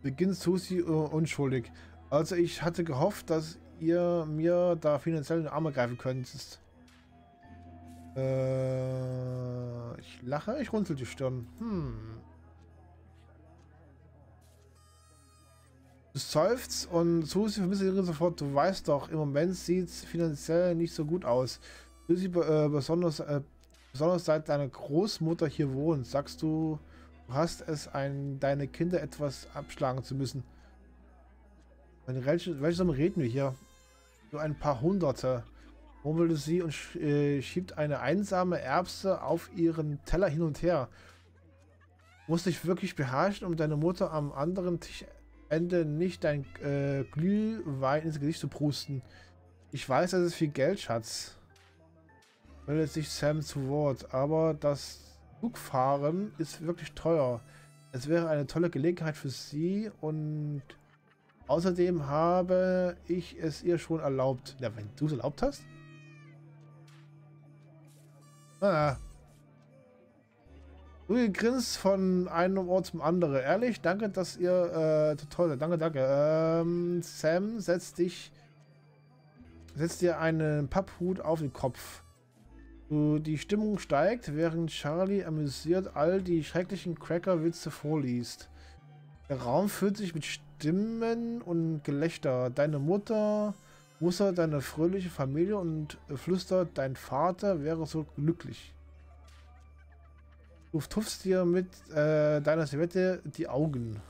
Beginnt Susi unschuldig. Also ich hatte gehofft, dass ihr mir da finanziell in die Arme greifen könntet. Ich lache, ich runzel die Stirn. Du seufzt und Susi vermisst ihre sofort. Du weißt doch, im Moment sieht es finanziell nicht so gut aus. Susi, besonders seit deine Großmutter hier wohnt, sagst du, du hast es deine Kinder etwas abschlagen zu müssen. Welche Summe reden wir hier? Nur ein paar Hunderte. Murmelte sie und schiebt eine einsame Erbse auf ihren Teller hin und her. Du musst dich wirklich beherrschen, um deine Mutter am anderen Tischende nicht dein Glühwein ins Gesicht zu prusten. Ich weiß, das ist viel Geld, Schatz. Meldet sich Sam zu Wort, aber das Zugfahren ist wirklich teuer. Es wäre eine tolle Gelegenheit für sie und außerdem habe ich es ihr schon erlaubt. Ja, wenn du es erlaubt hast? Ah. Du grinst von einem Ort zum anderen. Ehrlich, danke, dass ihr toll. Danke. Sam, setzt dir einen Papphut auf den Kopf. Die Stimmung steigt, während Charlie amüsiert all die schrecklichen Cracker-Witze vorliest. Der Raum füllt sich mit Stimmen und Gelächter. Deine Mutter mustert deine fröhliche Familie und flüstert, dein Vater wäre so glücklich. Du tupfst dir mit deiner Serviette die Augen.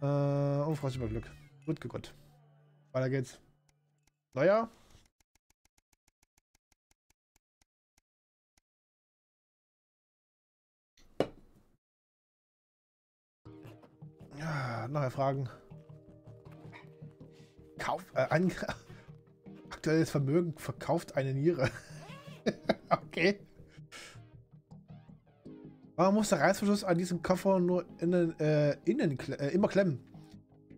Und freust dich über Glück. Gut gegott. Weiter geht's. Naja. Ja, nachher Fragen. Aktuelles Vermögen verkauft eine Niere. Okay. Warum muss der Reißverschluss an diesem Koffer nur immer klemmen?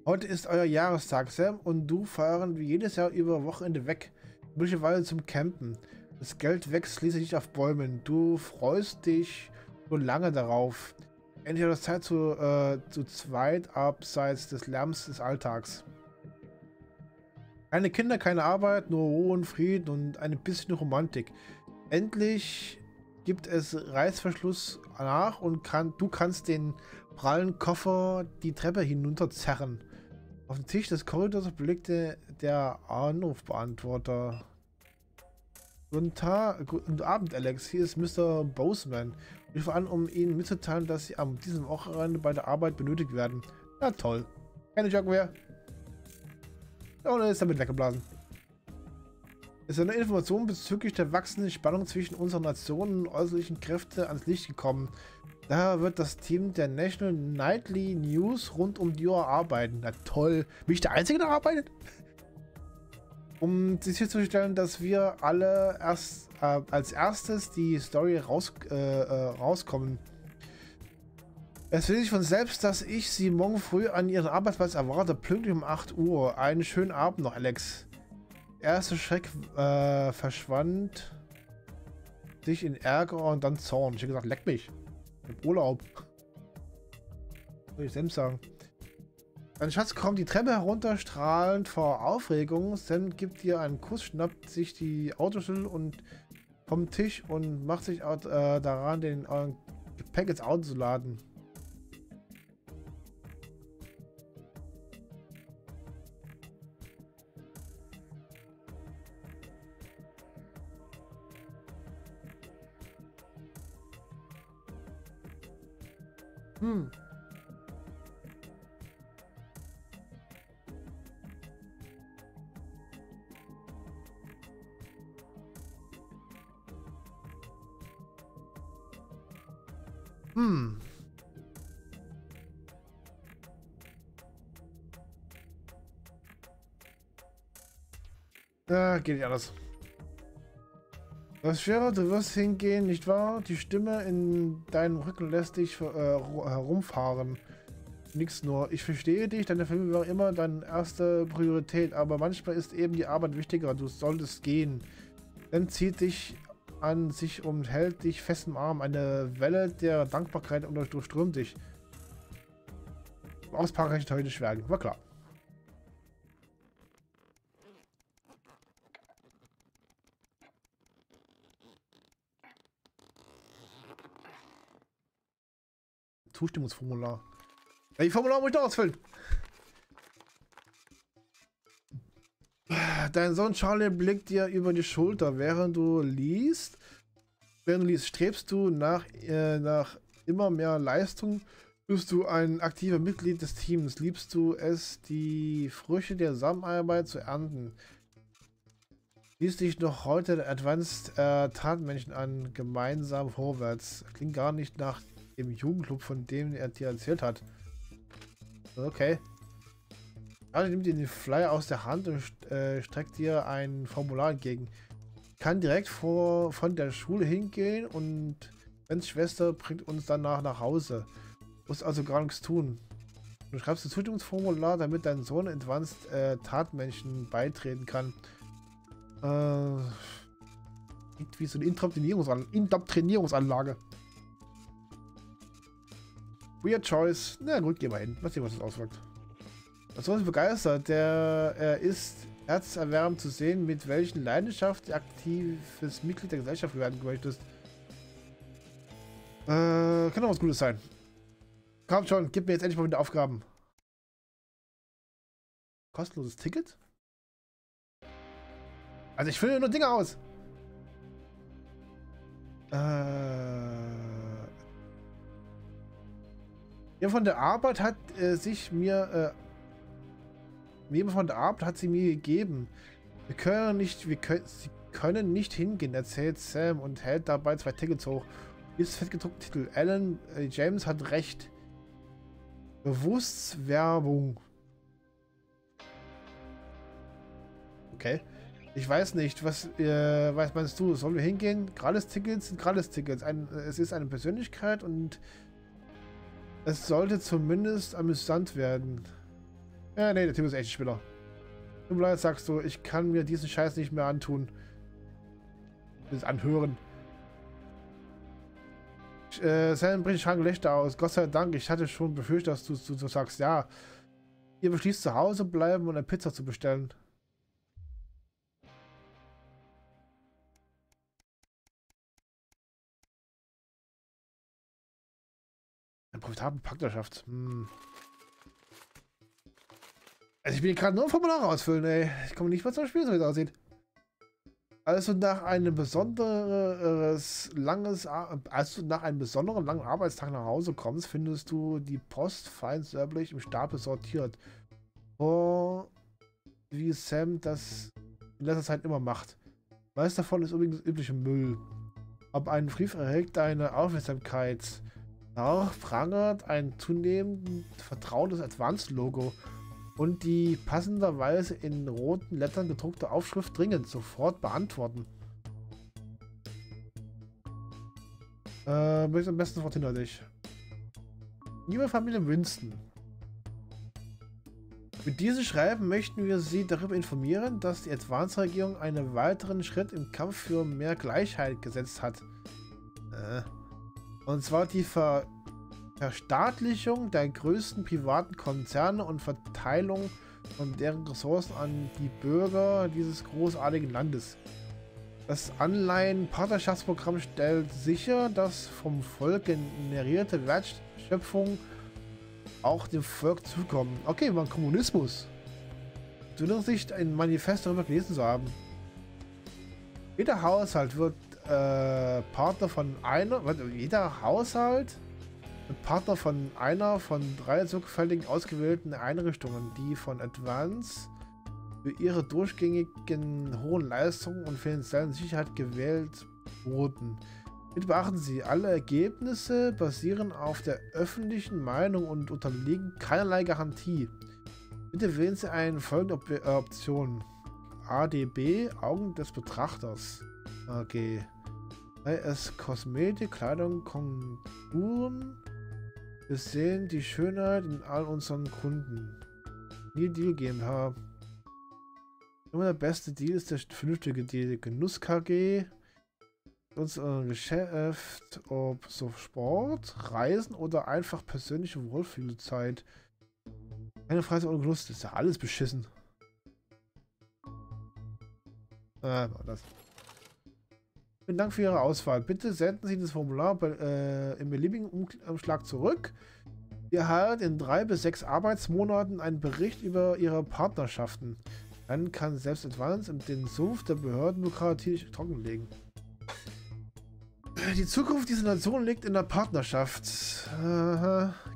Heute ist euer Jahrestag. Sam und du fahren wie jedes Jahr über Wochenende weg. Möglicherweise zum Campen. Das Geld wächst schließlich nicht auf Bäumen. Du freust dich schon lange darauf. Endlich hat es Zeit zu zweit abseits des Lärms des Alltags. Keine Kinder, keine Arbeit, nur Ruhe und Frieden und ein bisschen Romantik. Endlich gibt es Reißverschluss nach und du kannst den prallen Koffer die Treppe hinunterzerren. Auf dem Tisch des Korridors blickte der Anrufbeantworter. Guten Abend, Alex. Hier ist Mr. Boseman. Ich rufe an, um Ihnen mitzuteilen, dass Sie an diesem Wochenende bei der Arbeit benötigt werden. Na toll. Keine Joke mehr. Und er ist damit weggeblasen. Es ist eine Information bezüglich der wachsenden Spannung zwischen unseren Nationen und äußerlichen Kräften ans Licht gekommen. Da wird das Team der National Nightly News rund um die Uhr arbeiten. Na toll. Bin ich der Einzige, der arbeitet? Um sicherzustellen, dass wir alle erst als erstes die Story rauskommen. Es will sich von selbst, dass ich sie morgen früh an ihren Arbeitsplatz erwarte, pünktlich um 8 Uhr. Einen schönen Abend noch, Alex. Der erste Schreck verschwand sich in Ärger und dann Zorn. Ich habe gesagt, leck mich. Im Urlaub. Soll ich selbst sagen. Dein Schatz kommt die Treppe herunter, strahlend vor Aufregung. Sam gibt dir einen Kuss, schnappt sich die Autoschlüssel und vom Tisch und macht sich daran, den Gepäck ins Auto zu laden. Ja, geht nicht anders. Was schwerer, du wirst hingehen, nicht wahr? Die Stimme in deinem Rücken lässt dich herumfahren. Nix nur. Ich verstehe dich, deine Familie war immer deine erste Priorität, aber manchmal ist eben die Arbeit wichtiger. Du solltest gehen. Dann zieht dich an sich und hält dich fest im Arm. Eine Welle der Dankbarkeit durchströmt dich. Auspacken kann ich heute schwer. War klar. Zustimmungsformular. Ja, die Formular muss ich doch ausfüllen. Dein Sohn Charlie blickt dir über die Schulter, während du liest. Strebst du nach immer mehr Leistung, bist du ein aktiver Mitglied des Teams. Liebst du es, die Früchte der Zusammenarbeit zu ernten. Liest dich noch heute der Advanced Tatmenschen an, gemeinsam vorwärts. Klingt gar nicht nach dem Jugendclub, von dem er dir erzählt hat. Okay. Also nimmt dir den Flyer aus der Hand und streckt dir ein Formular entgegen. Kann direkt von der Schule hingehen und Bens Schwester bringt uns danach nach Hause. Muss also gar nichts tun. Du schreibst das Zustimmungsformular, damit dein Sohn Advanced Tatmenschen beitreten kann. Wie so eine Indoktrinierungsanlage. Weird Choice. Na gut, gehen wir hin. Mal sehen, was das auswirkt. So ist begeistert. Er ist herzerwärmend zu sehen, mit welchen Leidenschaft du aktives Mitglied der Gesellschaft werden möchtest. Kann doch was Gutes sein. Komm schon, gib mir jetzt endlich mal wieder Aufgaben. Kostenloses Ticket? Also ich fülle nur Dinge aus. Jemand von der Arbeit hat sie mir gegeben. Sie können nicht hingehen, erzählt Sam und hält dabei 2 Tickets hoch. Ist fettgedruckte Titel. Alan James hat recht. Bewusstwerbung. Okay. Ich weiß nicht, was meinst du? Sollen wir hingehen? Gratis-Tickets sind Gratis-Tickets. Es ist eine Persönlichkeit und es sollte zumindest amüsant werden. Ja, nee, der Typ ist echt ein Spieler. Tut mir leid, sagst du, ich kann mir diesen Scheiß nicht mehr antun. Das anhören. Sam bricht ein Gelächter aus. Gott sei Dank, ich hatte schon befürchtet, dass du sagst, ja. Ihr beschließt zu Hause bleiben und eine Pizza zu bestellen. Eine profitable Partnerschaft. Also ich bin gerade nur Formulare ausfüllen, ey. Ich komme nicht mal zum Spiel, so wie es aussieht. Also nach einem besonderen langen Arbeitstag nach Hause kommst, findest du die Post fein säuberlich im Stapel sortiert. Oh, wie Sam das in letzter Zeit immer macht. Meist davon ist übrigens übliche Müll. Aber ein Brief erregt deine Aufmerksamkeit. Auch prangert ein zunehmend vertrautes Advanced-Logo und die passenderweise in roten Lettern gedruckte Aufschrift dringend sofort beantworten. Möchte am besten sofort hinter dich. Liebe Familie Winston, mit diesem Schreiben möchten wir Sie darüber informieren, dass die Advanced-Regierung einen weiteren Schritt im Kampf für mehr Gleichheit gesetzt hat. Und zwar die Verstaatlichung der größten privaten Konzerne und Verteilung von deren Ressourcen an die Bürger dieses großartigen Landes. Das Anleihen-Partnerschaftsprogramm stellt sicher, dass vom Volk generierte Wertschöpfung auch dem Volk zukommen. Okay, man Kommunismus. Du erinnerst dich, ein Manifest darüber gelesen zu haben. Jeder Haushalt wird Partner von einer. Jeder Haushalt wird Partner von einer von 3 sorgfältig ausgewählten Einrichtungen, die von Advance für ihre durchgängigen hohen Leistungen und finanziellen Sicherheit gewählt wurden. Bitte beachten Sie, alle Ergebnisse basieren auf der öffentlichen Meinung und unterliegen keinerlei Garantie. Bitte wählen Sie eine folgende Option. ADB, Augen des Betrachters. Okay. Sei es Kosmetik, Kleidung, Konturen. Wir sehen die Schönheit in all unseren Kunden. New Deal GmbH. Immer der beste Deal ist der vernünftige Deal. Genuss KG. Unser Geschäft, ob so Sport, Reisen oder einfach persönliche Wohlfühlzeit. Keine Freizeit ohne Genuss, das ist ja alles beschissen. Das. Vielen Dank für Ihre Auswahl. Bitte senden Sie das Formular im beliebigen Umschlag zurück. Wir erhalten in 3 bis 6 Arbeitsmonaten einen Bericht über Ihre Partnerschaften. Dann kann selbst Advance den Sumpf der Behördenbürokratie trockenlegen. Die Zukunft dieser Nation liegt in der Partnerschaft.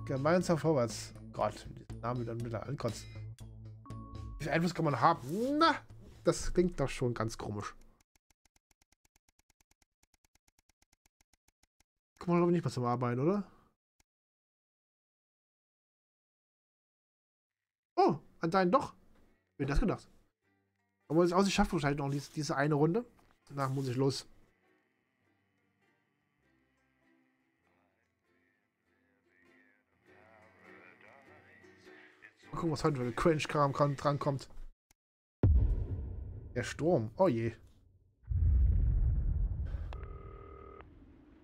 Gemeinsam vorwärts. Gott, diesen Namen wieder ankotzt. Wie viel Einfluss kann man haben? Na, das klingt doch schon ganz komisch. Kommen wir glaube ich nicht mehr zum Arbeiten, oder? Oh, anscheinend doch. Wer hätte das gedacht? Aber es aus, ich schaffe wahrscheinlich noch diese eine Runde. Danach muss ich los. Mal gucken, was heute für Cringe-Kram drankommt. Der Sturm. Oh je.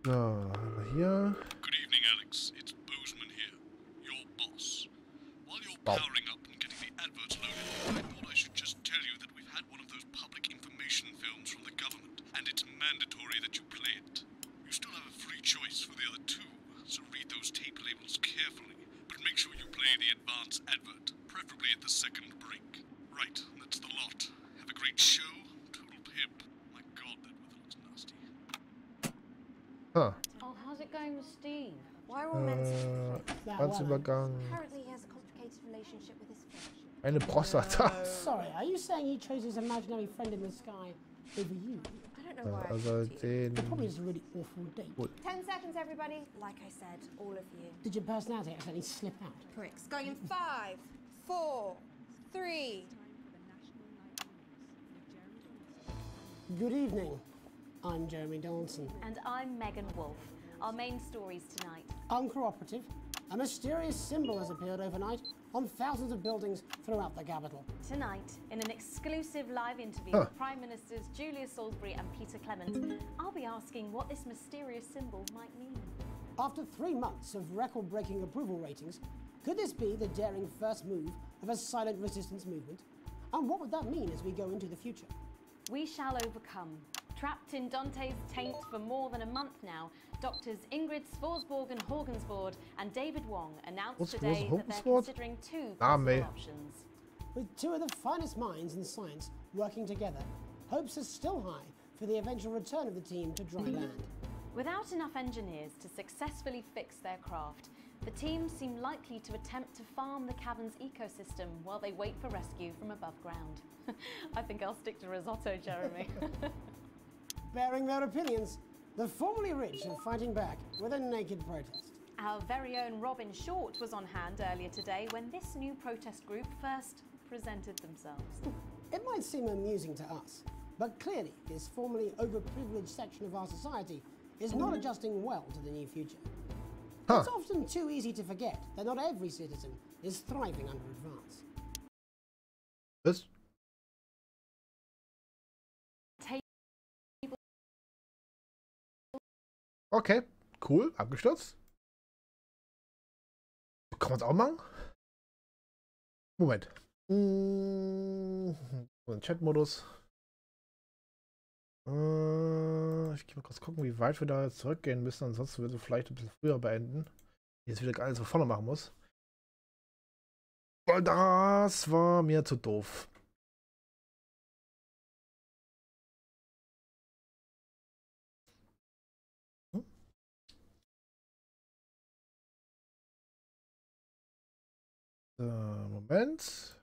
So, hier. Good evening, Alex. It's Bozeman here, your boss. While you're powering up and getting the adverts loaded, I thought I should just tell you that we've had one of those public information films from the government, and it's mandatory that you play it. You still have a free choice for the other 2, so read those tape labels carefully, but make sure you play the advance advert, preferably at the second break. Right, that's the lot. Have a great show. Total pimp. My God, that weather looks nasty. Huh. Oh, how's it going with Steve? Why are all men so Grenzübergang. Apparently he has a complicated relationship with his fish. Eine Prostata. Sorry, are you saying he chose his imaginary friend in the sky over you? I don't know why. Also den. Probably is a really awful date. 10 seconds, everybody. Like I said, all of you. Did your personality accidentally slip out? Pricks. Going in 5, 4, 3. Good evening. I'm Jeremy Donaldson. And I'm Megan Wolf. Our main stories tonight. Uncooperative. A mysterious symbol has appeared overnight on thousands of buildings throughout the capital. Tonight, in an exclusive live interview with Prime Ministers Julia Salisbury and Peter Clement, I'll be asking what this mysterious symbol might mean. After 3 months of record-breaking approval ratings, could this be the daring first move of a silent resistance movement? And what would that mean as we go into the future? We shall overcome. Trapped in Dante's taint for more than a month now, doctors Ingrid Svorsborg and Horgensvoord and David Wong announced today that they're considering 2 possible options. With 2 of the finest minds in science working together, hopes are still high for the eventual return of the team to dry land. Without enough engineers to successfully fix their craft, the team seem likely to attempt to farm the cavern's ecosystem while they wait for rescue from above ground. I think I'll stick to risotto, Jeremy. Bearing their opinions, the formerly rich are fighting back with a naked protest. Our very own Robin Short was on hand earlier today when this new protest group first presented themselves. It might seem amusing to us, but clearly this formerly overprivileged section of our society is not adjusting well to the new future. It's often too easy to forget that not every citizen is thriving under advance. Was? Okay, cool, abgestürzt. Kann man es auch machen? Moment. Chat-Modus. Ich gehe mal kurz gucken, wie weit wir da jetzt zurückgehen müssen. Ansonsten wird es vielleicht ein bisschen früher beenden. Jetzt wieder alles von vorne machen muss. Weil das war mir zu doof. Moment.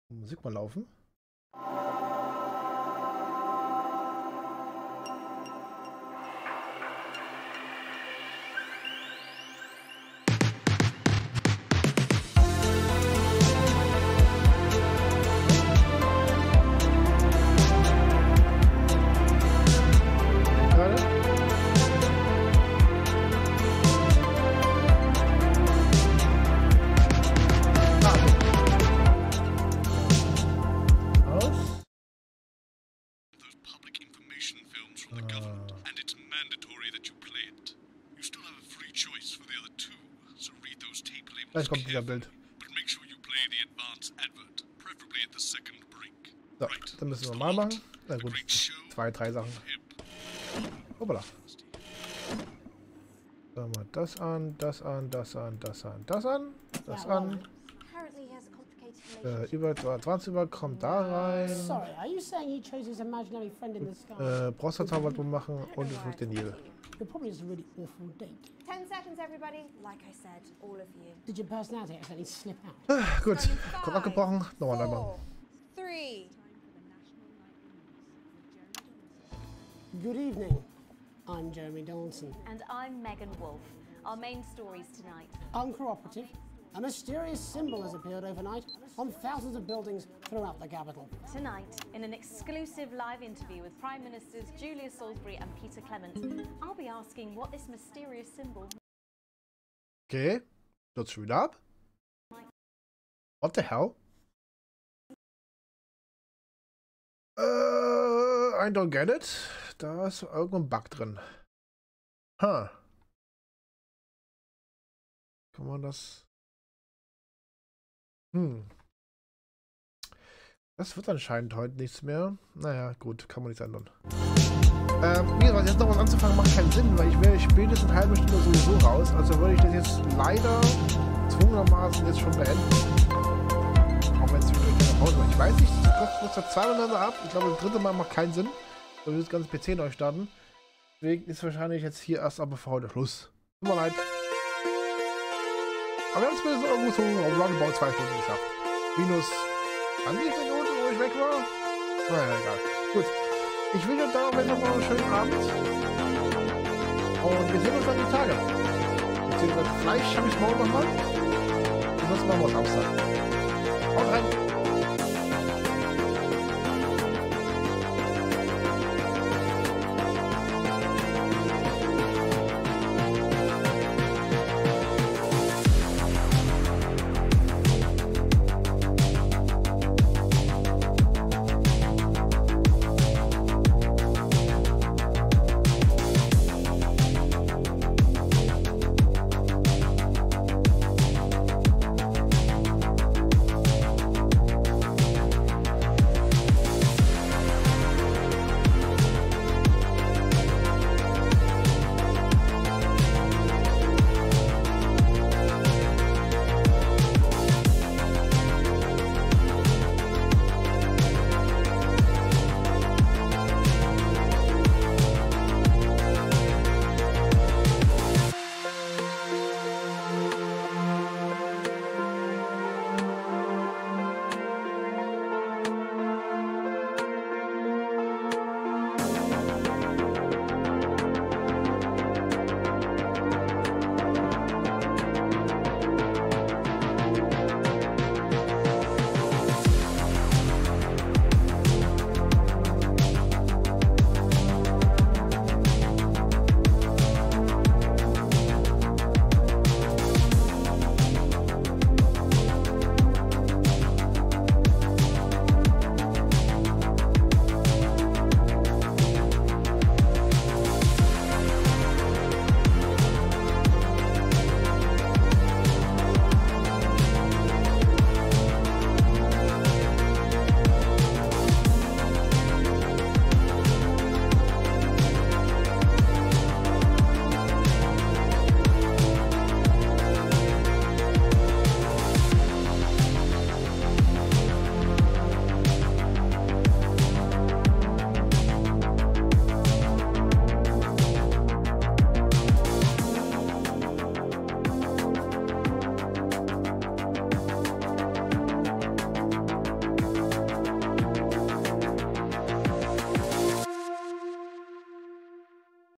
Musik mal laufen. Gleich kommt wieder Bild. So, dann müssen wir normal machen. Na gut, 2, 3 Sachen. Hoppala. Sagen wir das an, das an, das an, das an, das an, das an. Über 20 über kommt da rein. Prostata wollten wir machen und es wird den Nil. You're probably just a really awful date. 10 seconds, everybody. Like I said, all of you. Did your personality accidentally slip out? Gut, kurz abgebrochen. Nochmal neu machen. 3. Good evening. I'm Jeremy Donaldson. And I'm Megan Wolf. Our main stories tonight. Uncooperative. A mysterious symbol has appeared overnight on thousands of buildings throughout the capital. Tonight, in an exclusive live interview with Prime Ministers Julia Salisbury and Peter Clement, I'll be asking what this mysterious symbol... Okay, stürzt schon wieder ab. What the hell? I don't get it. Da ist irgendwo ein Bug drin. Kann man das... Das wird anscheinend heute nichts mehr. Naja, gut, kann man nichts ändern. Wie gesagt, jetzt noch was anzufangen macht keinen Sinn, weil ich wäre spätestens eine halbe Stunde sowieso raus. Also würde ich das jetzt leider zwungenermaßen jetzt schon beenden. Auch wenn es wieder keine Pause war. Ich weiß nicht, das läuft da zweimal ab. Ich glaube, das dritte Mal macht keinen Sinn. Da will das ganze PC neu starten. Deswegen ist wahrscheinlich jetzt hier erst aber für heute Schluss. Tut mir leid. Aber wir haben es zumindest irgendwo so roundabout 2 Stunden geschafft. Minus 20 Minuten, wo ich weg war. Naja, egal. Gut. Ich wünsche euch dann noch einen schönen Abend. Und wir sehen uns dann die Tage. Beziehungsweise vielleicht schaffe ich es morgen nochmal. Und sonst machen wir es Samstag. Haut rein.